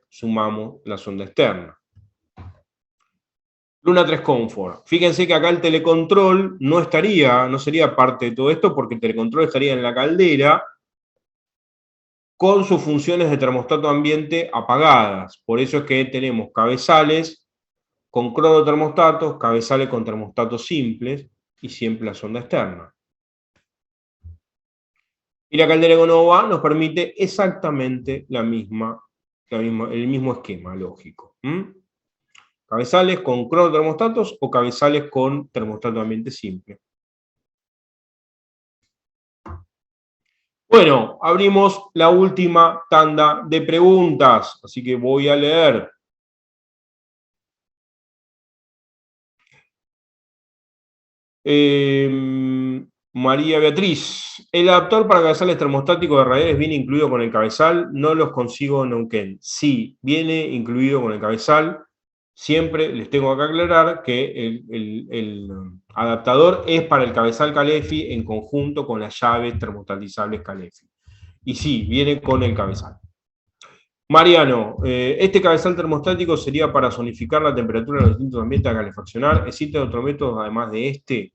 S1: sumamos la sonda externa. Luna 3 Comfort. Fíjense que acá el telecontrol no sería parte de todo esto, porque el telecontrol estaría en la caldera, con sus funciones de termostato ambiente apagadas. Por eso es que tenemos cabezales con cronotermostatos, cabezales con termostatos simples, y siempre la sonda externa. Y la caldera Econova nos permite exactamente el mismo esquema lógico. Cabezales con cronotermostatos o cabezales con termostato ambiente simple. Bueno, abrimos la última tanda de preguntas, así que voy a leer. María Beatriz, el adaptador para cabezales termostáticos de radiadores viene incluido con el cabezal, no los consigo en Neuquén. Sí, viene incluido con el cabezal. Siempre les tengo que aclarar que el adaptador es para el cabezal Calefi en conjunto con las llaves termostatizables Calefi. Y sí, viene con el cabezal. Mariano, este cabezal termostático sería para zonificar la temperatura de los distintos ambientes a calefaccionar. ¿Existe otro método además de este?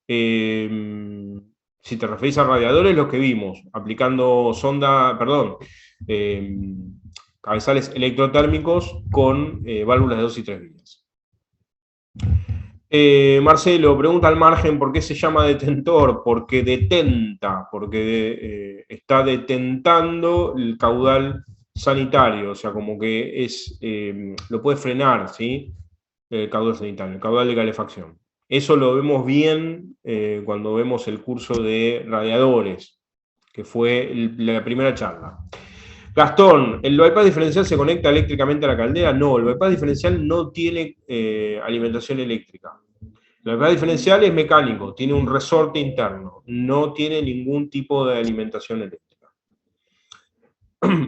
S1: Si te referís a radiadores, los que vimos, aplicando cabezales electrotérmicos con válvulas de 2 y 3 vías. Marcelo, pregunta al margen por qué se llama detentor. Porque detenta, porque está detentando el caudal sanitario, o sea, como que lo puede frenar, ¿sí? El caudal sanitario, el caudal de calefacción. Eso lo vemos bien cuando vemos el curso de radiadores, que fue la primera charla. Gastón, ¿el bypass diferencial se conecta eléctricamente a la caldera? No, el bypass diferencial no tiene alimentación eléctrica. El bypass diferencial es mecánico, tiene un resorte interno, no tiene ningún tipo de alimentación eléctrica.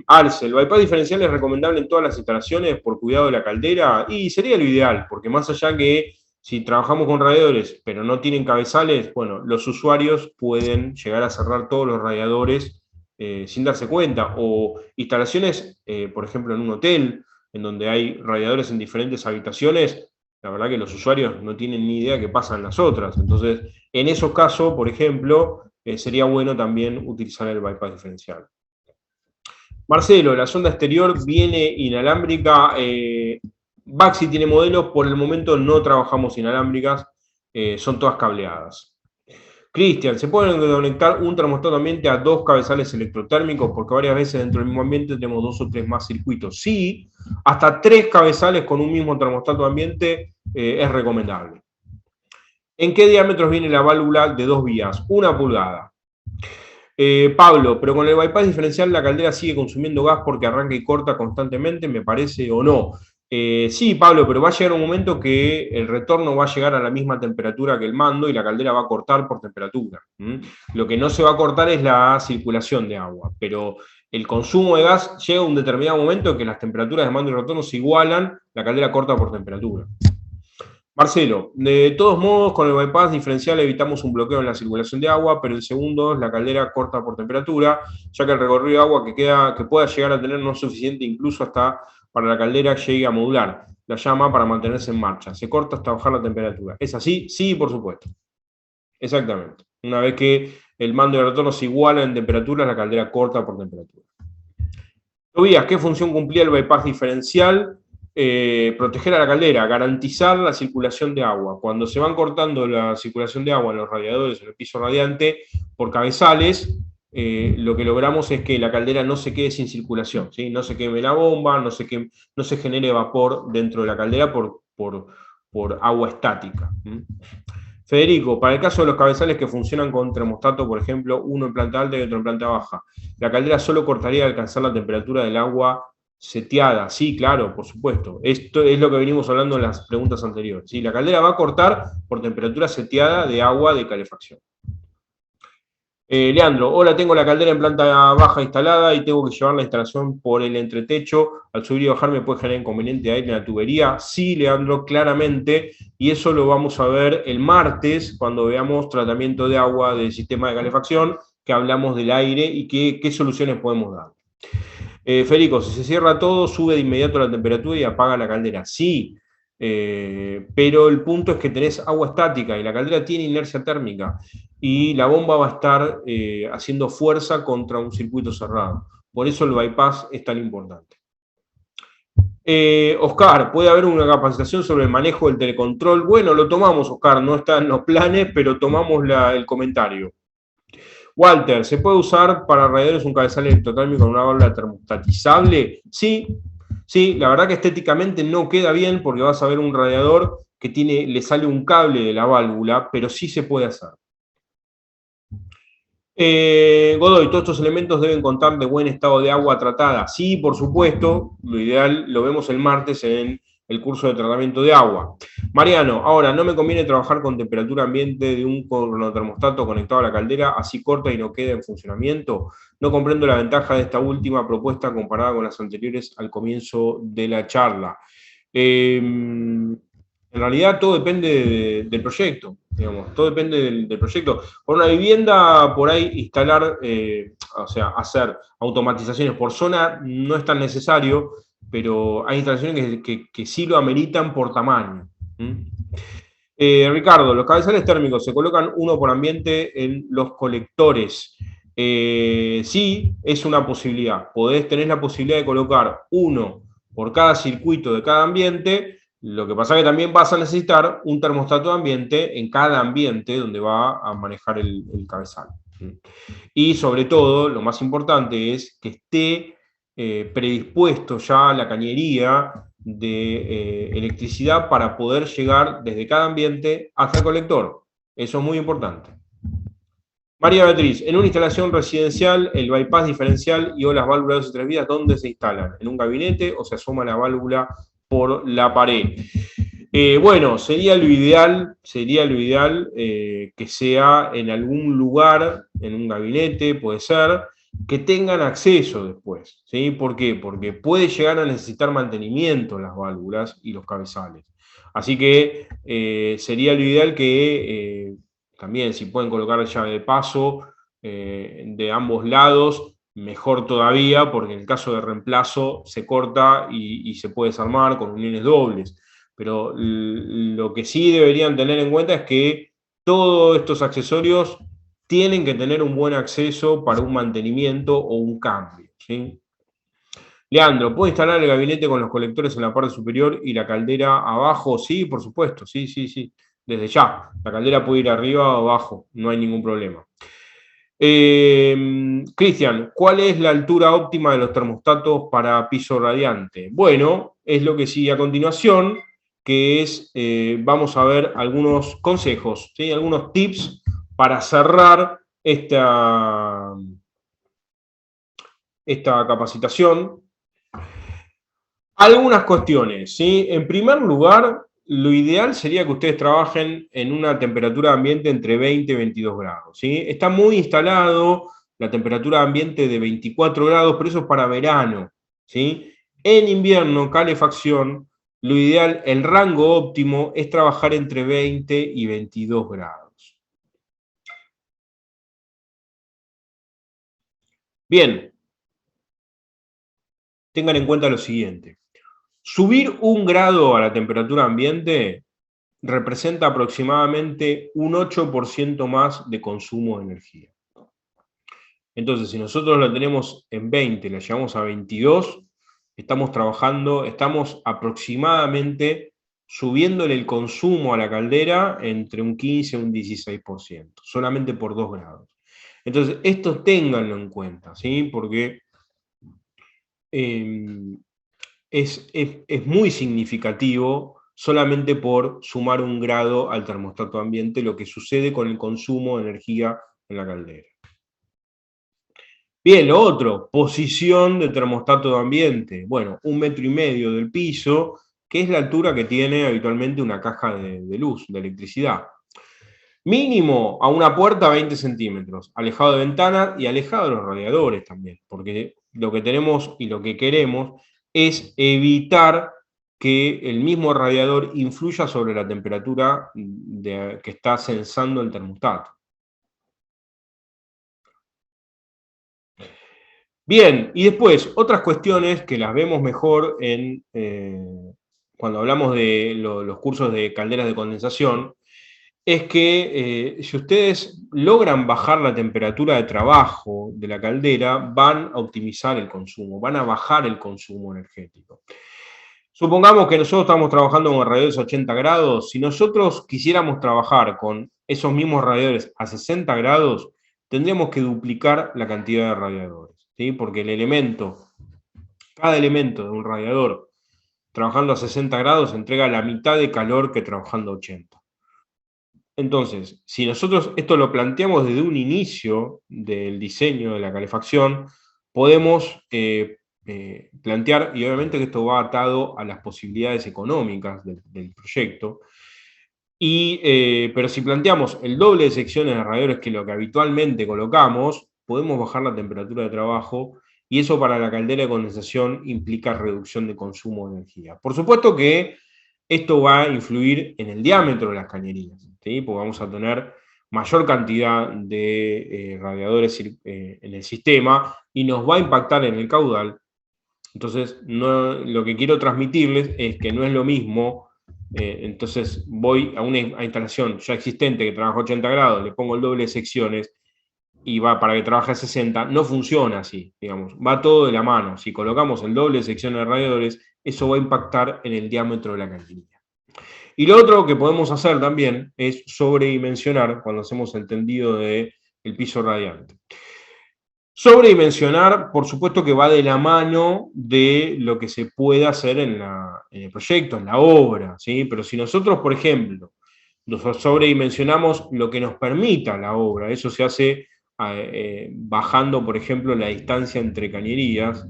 S1: Arce, el bypass diferencial es recomendable en todas las instalaciones por cuidado de la caldera y sería lo ideal, porque más allá que si trabajamos con radiadores pero no tienen cabezales, bueno, los usuarios pueden llegar a cerrar todos los radiadores sin darse cuenta, o instalaciones, por ejemplo, en un hotel, en donde hay radiadores en diferentes habitaciones, la verdad que los usuarios no tienen ni idea qué pasa en las otras. Entonces, en esos casos, por ejemplo, sería bueno también utilizar el bypass diferencial. Marcelo, la sonda exterior viene inalámbrica. Baxi tiene modelos, por el momento no trabajamos inalámbricas, son todas cableadas. Cristian, ¿se puede conectar un termostato ambiente a dos cabezales electrotérmicos? Porque varias veces dentro del mismo ambiente tenemos 2 o 3 más circuitos. Sí, hasta 3 cabezales con un mismo termostato ambiente es recomendable. ¿En qué diámetros viene la válvula de 2 vías? 1 pulgada. Pablo, pero con el bypass diferencial la caldera sigue consumiendo gas porque arranca y corta constantemente, me parece, o no. Sí, Pablo, pero va a llegar un momento que el retorno va a llegar a la misma temperatura que el mando y la caldera va a cortar por temperatura. Lo que no se va a cortar es la circulación de agua, pero el consumo de gas llega a un determinado momento en que las temperaturas de mando y retorno se igualan, la caldera corta por temperatura. Marcelo, de todos modos, con el bypass diferencial evitamos un bloqueo en la circulación de agua, pero en segundos la caldera corta por temperatura, ya que el recorrido de agua que pueda llegar a tener no es suficiente incluso hasta para la caldera llegue a modular la llama para mantenerse en marcha. Se corta hasta bajar la temperatura. ¿Es así? Sí, por supuesto. Exactamente. Una vez que el mando de retorno se iguala en temperatura, la caldera corta por temperatura. Tobías, ¿qué función cumplía el bypass diferencial? Proteger a la caldera, garantizar la circulación de agua. Cuando se van cortando la circulación de agua en los radiadores, en el piso radiante, por cabezales, lo que logramos es que la caldera no se quede sin circulación, ¿sí? No se queme la bomba, no se genere vapor dentro de la caldera por agua estática. Federico, para el caso de los cabezales que funcionan con termostato, por ejemplo, uno en planta alta y otro en planta baja, la caldera solo cortaría al alcanzar la temperatura del agua seteada. Sí, claro, por supuesto. Esto es lo que venimos hablando en las preguntas anteriores. ¿Sí? La caldera va a cortar por temperatura seteada de agua de calefacción. Leandro, hola, tengo la caldera en planta baja instalada y tengo que llevar la instalación por el entretecho. Al subir y bajar me puede generar inconveniente de aire en la tubería. Sí, Leandro, claramente. Y eso lo vamos a ver el martes cuando veamos tratamiento de agua del sistema de calefacción, que hablamos del aire y qué soluciones podemos dar. Federico, si se cierra todo, sube de inmediato la temperatura y apaga la caldera. Sí, pero el punto es que tenés agua estática y la caldera tiene inercia térmica y la bomba va a estar haciendo fuerza contra un circuito cerrado. Por eso el bypass es tan importante. Oscar, ¿puede haber una capacitación sobre el manejo del telecontrol? Bueno, lo tomamos, Oscar, no está en los planes, pero tomamos el comentario. Walter, ¿se puede usar para radiadores un cabezal electrotérmico con una válvula termostatizable? Sí, sí, la verdad que estéticamente no queda bien porque vas a ver un radiador que le sale un cable de la válvula, pero sí se puede hacer. Godoy, ¿todos estos elementos deben contar de buen estado de agua tratada? Sí, por supuesto, lo ideal lo vemos el martes en el curso de tratamiento de agua. Mariano, ahora, ¿no me conviene trabajar con temperatura ambiente de un cronotermostato conectado a la caldera, así corta y no queda en funcionamiento? No comprendo la ventaja de esta última propuesta comparada con las anteriores al comienzo de la charla. En realidad todo depende del proyecto, digamos, todo depende del proyecto. Por una vivienda, por ahí instalar, o sea, hacer automatizaciones por zona no es tan necesario, pero hay instalaciones que sí lo ameritan por tamaño. Ricardo, los cabezales térmicos se colocan uno por ambiente en los colectores. Sí, es una posibilidad. Tener la posibilidad de colocar uno por cada circuito de cada ambiente. Lo que pasa es que también vas a necesitar un termostato de ambiente en cada ambiente donde va a manejar el cabezal. Y sobre todo, lo más importante es que esté predispuesto ya la cañería de electricidad para poder llegar desde cada ambiente hasta el colector. Eso es muy importante. María Beatriz, en una instalación residencial, el bypass diferencial y o las válvulas de 2 y 3 vías, ¿dónde se instalan? ¿En un gabinete o se asoma la válvula por la pared? Bueno, sería lo ideal que sea en algún lugar, en un gabinete, puede ser, que tengan acceso después, ¿sí? ¿Por qué? Porque puede llegar a necesitar mantenimiento las válvulas y los cabezales. Así que sería lo ideal que también si pueden colocar llave de paso de ambos lados, mejor todavía, porque en el caso de reemplazo se corta y se puede desarmar con uniones dobles. Pero lo que sí deberían tener en cuenta es que todos estos accesorios tienen que tener un buen acceso para un mantenimiento o un cambio, ¿sí? Leandro, ¿puedo instalar el gabinete con los colectores en la parte superior y la caldera abajo? Sí, por supuesto, sí, sí, sí. Desde ya. La caldera puede ir arriba o abajo, no hay ningún problema. Cristian, ¿cuál es la altura óptima de los termostatos para piso radiante? Bueno, es lo que sigue a continuación, que es, vamos a ver algunos consejos, ¿sí? Algunos tips para cerrar esta capacitación. Algunas cuestiones, ¿sí? En primer lugar, lo ideal sería que ustedes trabajen en una temperatura de ambiente entre 20 y 22 grados, ¿sí? Está muy instalado la temperatura de ambiente de 24 grados, pero eso es para verano, ¿sí? En invierno, calefacción, lo ideal, el rango óptimo es trabajar entre 20 y 22 grados. Bien, tengan en cuenta lo siguiente. Subir 1 grado a la temperatura ambiente representa aproximadamente un 8% más de consumo de energía. Entonces, si nosotros la tenemos en 20, la llevamos a 22, estamos aproximadamente subiéndole el consumo a la caldera entre un 15 y un 16%, solamente por 2 grados. Entonces, esto ténganlo en cuenta, ¿sí? Porque es muy significativo solamente por sumar 1 grado al termostato ambiente lo que sucede con el consumo de energía en la caldera. Bien, lo otro, posición de termostato de ambiente. Bueno, 1,5 metros del piso, que es la altura que tiene habitualmente una caja de luz, de electricidad. Mínimo a una puerta 20 centímetros, alejado de ventana y alejado de los radiadores también, porque lo que tenemos y lo que queremos es evitar que el mismo radiador influya sobre la temperatura que está sensando el termostato. Bien, y después otras cuestiones que las vemos mejor cuando hablamos de los cursos de calderas de condensación, es que si ustedes logran bajar la temperatura de trabajo de la caldera, van a optimizar el consumo, van a bajar el consumo energético. Supongamos que nosotros estamos trabajando con radiadores a 80 grados, si nosotros quisiéramos trabajar con esos mismos radiadores a 60 grados, tendríamos que duplicar la cantidad de radiadores, ¿sí? Porque cada elemento de un radiador trabajando a 60 grados entrega la mitad de calor que trabajando a 80. Entonces, si nosotros esto lo planteamos desde un inicio del diseño de la calefacción, podemos plantear, y obviamente que esto va atado a las posibilidades económicas del proyecto, pero si planteamos el doble de secciones de radiadores que lo que habitualmente colocamos, podemos bajar la temperatura de trabajo, y eso para la caldera de condensación implica reducción de consumo de energía. Por supuesto que esto va a influir en el diámetro de las cañerías, ¿sí? Porque vamos a tener mayor cantidad de radiadores en el sistema y nos va a impactar en el caudal. Entonces, lo que quiero transmitirles es que no es lo mismo. Entonces, voy a una instalación ya existente que trabaja a 80 grados, le pongo el doble de secciones y va para que trabaje a 60, no funciona así, digamos, va todo de la mano. Si colocamos el doble de secciones de radiadores, eso va a impactar en el diámetro de la cañería. Y lo otro que podemos hacer también es sobredimensionar cuando hacemos el tendido del piso radiante. Sobredimensionar, por supuesto que va de la mano de lo que se puede hacer en el proyecto, en la obra, ¿sí? Pero si nosotros, por ejemplo, nos sobredimensionamos lo que nos permita la obra, eso se hace bajando, por ejemplo, la distancia entre cañerías,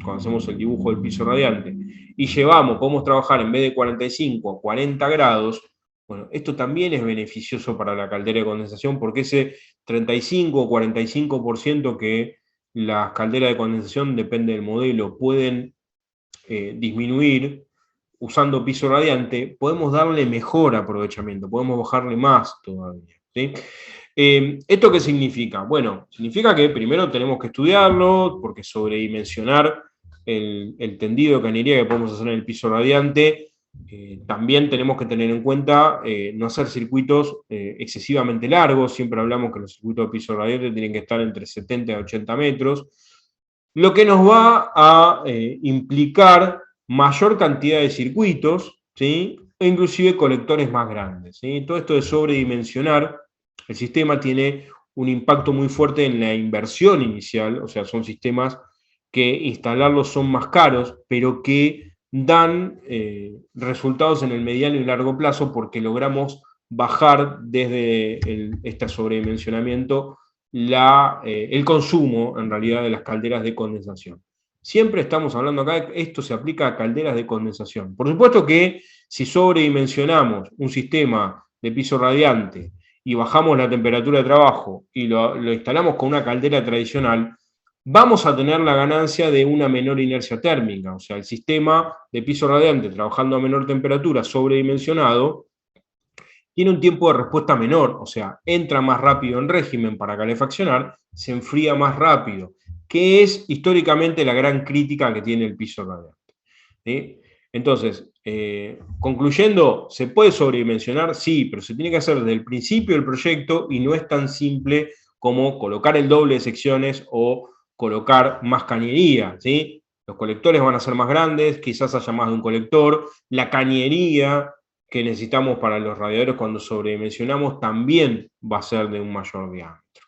S1: cuando hacemos el dibujo del piso radiante, y podemos trabajar en vez de 45 a 40 grados, bueno, esto también es beneficioso para la caldera de condensación, porque ese 35 o 45% que las calderas de condensación, depende del modelo, pueden disminuir usando piso radiante, podemos darle mejor aprovechamiento, podemos bajarle más todavía, ¿sí? ¿Esto qué significa? Bueno, significa que primero tenemos que estudiarlo, porque sobredimensionar el tendido de cañería que podemos hacer en el piso radiante, también tenemos que tener en cuenta no hacer circuitos excesivamente largos. Siempre hablamos que los circuitos de piso radiante tienen que estar entre 70 y 80 metros, lo que nos va a implicar mayor cantidad de circuitos, ¿sí? E inclusive colectores más grandes, ¿sí? Todo esto de sobredimensionar el sistema tiene un impacto muy fuerte en la inversión inicial, o sea, son sistemas que instalarlos son más caros, pero que dan resultados en el mediano y largo plazo porque logramos bajar desde este sobredimensionamiento el consumo, en realidad, de las calderas de condensación. Siempre estamos hablando acá, esto se aplica a calderas de condensación. Por supuesto que si sobredimensionamos un sistema de piso radiante y bajamos la temperatura de trabajo y lo instalamos con una caldera tradicional, vamos a tener la ganancia de una menor inercia térmica. O sea, el sistema de piso radiante trabajando a menor temperatura, sobredimensionado, tiene un tiempo de respuesta menor, o sea, entra más rápido en régimen para calefaccionar, se enfría más rápido, que es históricamente la gran crítica que tiene el piso radiante, ¿sí? Entonces, concluyendo, ¿se puede sobredimensionar? Sí, pero se tiene que hacer desde el principio del proyecto y no es tan simple como colocar el doble de secciones o colocar más cañería, ¿sí? Los colectores van a ser más grandes, quizás haya más de un colector, la cañería que necesitamos para los radiadores cuando sobredimensionamos también va a ser de un mayor diámetro.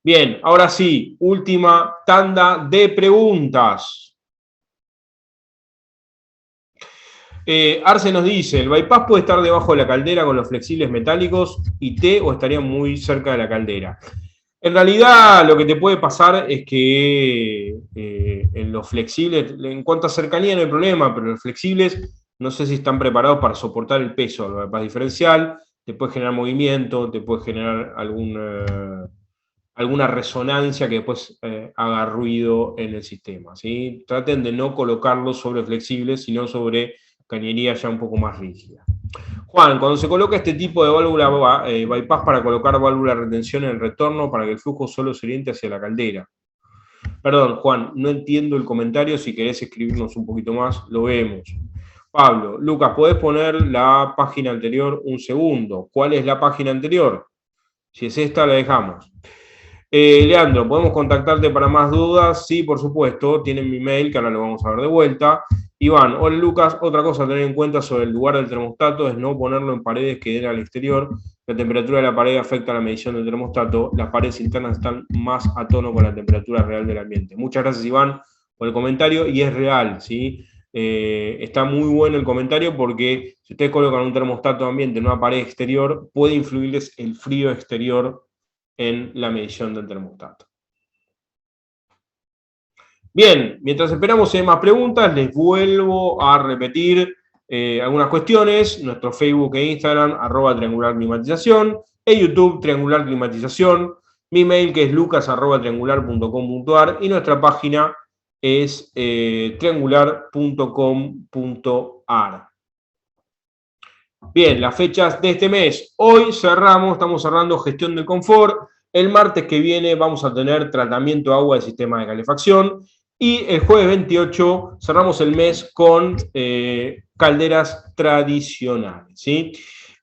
S1: Bien, ahora sí, última tanda de preguntas. Arce nos dice, ¿el bypass puede estar debajo de la caldera con los flexibles metálicos IT o estaría muy cerca de la caldera? En realidad lo que te puede pasar es que en los flexibles, en cuanto a cercanía no hay problema, pero los flexibles no sé si están preparados para soportar el peso del bypass diferencial, te puede generar movimiento, te puede generar alguna resonancia que después haga ruido en el sistema, ¿sí? Traten de no colocarlo sobre flexibles, sino sobre cañería ya un poco más rígida. Juan, cuando se coloca este tipo de válvula bypass para colocar válvula de retención en el retorno para que el flujo solo se oriente hacia la caldera. Perdón, Juan, no entiendo el comentario, si querés escribirnos un poquito más, lo vemos. Pablo, Lucas, ¿podés poner la página anterior un segundo? ¿Cuál es la página anterior? Si es esta, la dejamos. Leandro, ¿podemos contactarte para más dudas? Sí, por supuesto, tienen mi mail, que ahora lo vamos a ver de vuelta. Iván, hola Lucas, otra cosa a tener en cuenta sobre el lugar del termostato es no ponerlo en paredes que den al exterior. La temperatura de la pared afecta la medición del termostato. Las paredes internas están más a tono con la temperatura real del ambiente. Muchas gracias, Iván, por el comentario, y es real, ¿sí? Está muy bueno el comentario porque si ustedes colocan un termostato ambiente en una pared exterior, puede influirles el frío exterior en la medición del termostato. Bien, mientras esperamos más preguntas, les vuelvo a repetir algunas cuestiones. Nuestro Facebook e Instagram, @triangularclimatización, e YouTube, Triangular Climatización. Mi mail, que es lucas@triangular.com.ar, y nuestra página es triangular.com.ar. Bien, las fechas de este mes. Hoy estamos cerrando gestión del confort. El martes que viene vamos a tener tratamiento de agua del sistema de calefacción. Y el jueves 28 cerramos el mes con calderas tradicionales, ¿sí?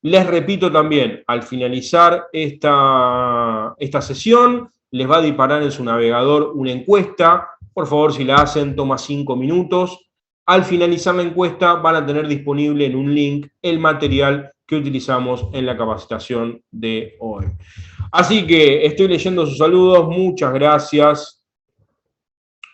S1: Les repito también, al finalizar esta sesión, les va a disparar en su navegador una encuesta. Por favor, si la hacen, toma 5 minutos. Al finalizar la encuesta van a tener disponible en un link el material que utilizamos en la capacitación de hoy. Así que estoy leyendo sus saludos, muchas gracias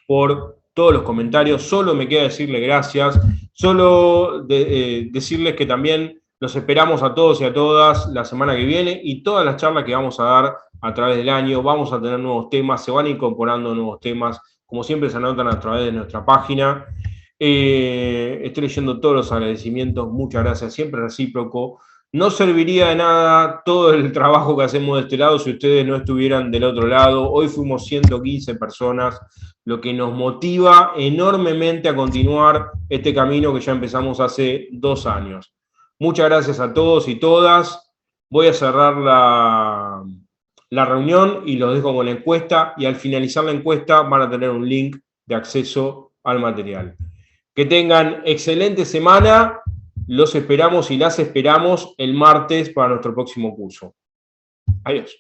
S1: por todos los comentarios. Solo me queda decirles gracias, solo decirles que también Los esperamos a todos y a todas la semana que viene y todas las charlas que vamos a dar a través del año. Vamos a tener nuevos temas, se van incorporando nuevos temas, como siempre se anotan a través de nuestra página. Estoy leyendo todos los agradecimientos, muchas gracias, siempre recíproco. No serviría de nada todo el trabajo que hacemos de este lado si ustedes no estuvieran del otro lado. Hoy fuimos 115 personas, lo que nos motiva enormemente a continuar este camino que ya empezamos hace 2 años. Muchas gracias a todos y todas. Voy a cerrar la reunión y los dejo con la encuesta, y al finalizar la encuesta van a tener un link de acceso al material. Que tengan excelente semana. Los esperamos y las esperamos el martes para nuestro próximo curso. Adiós.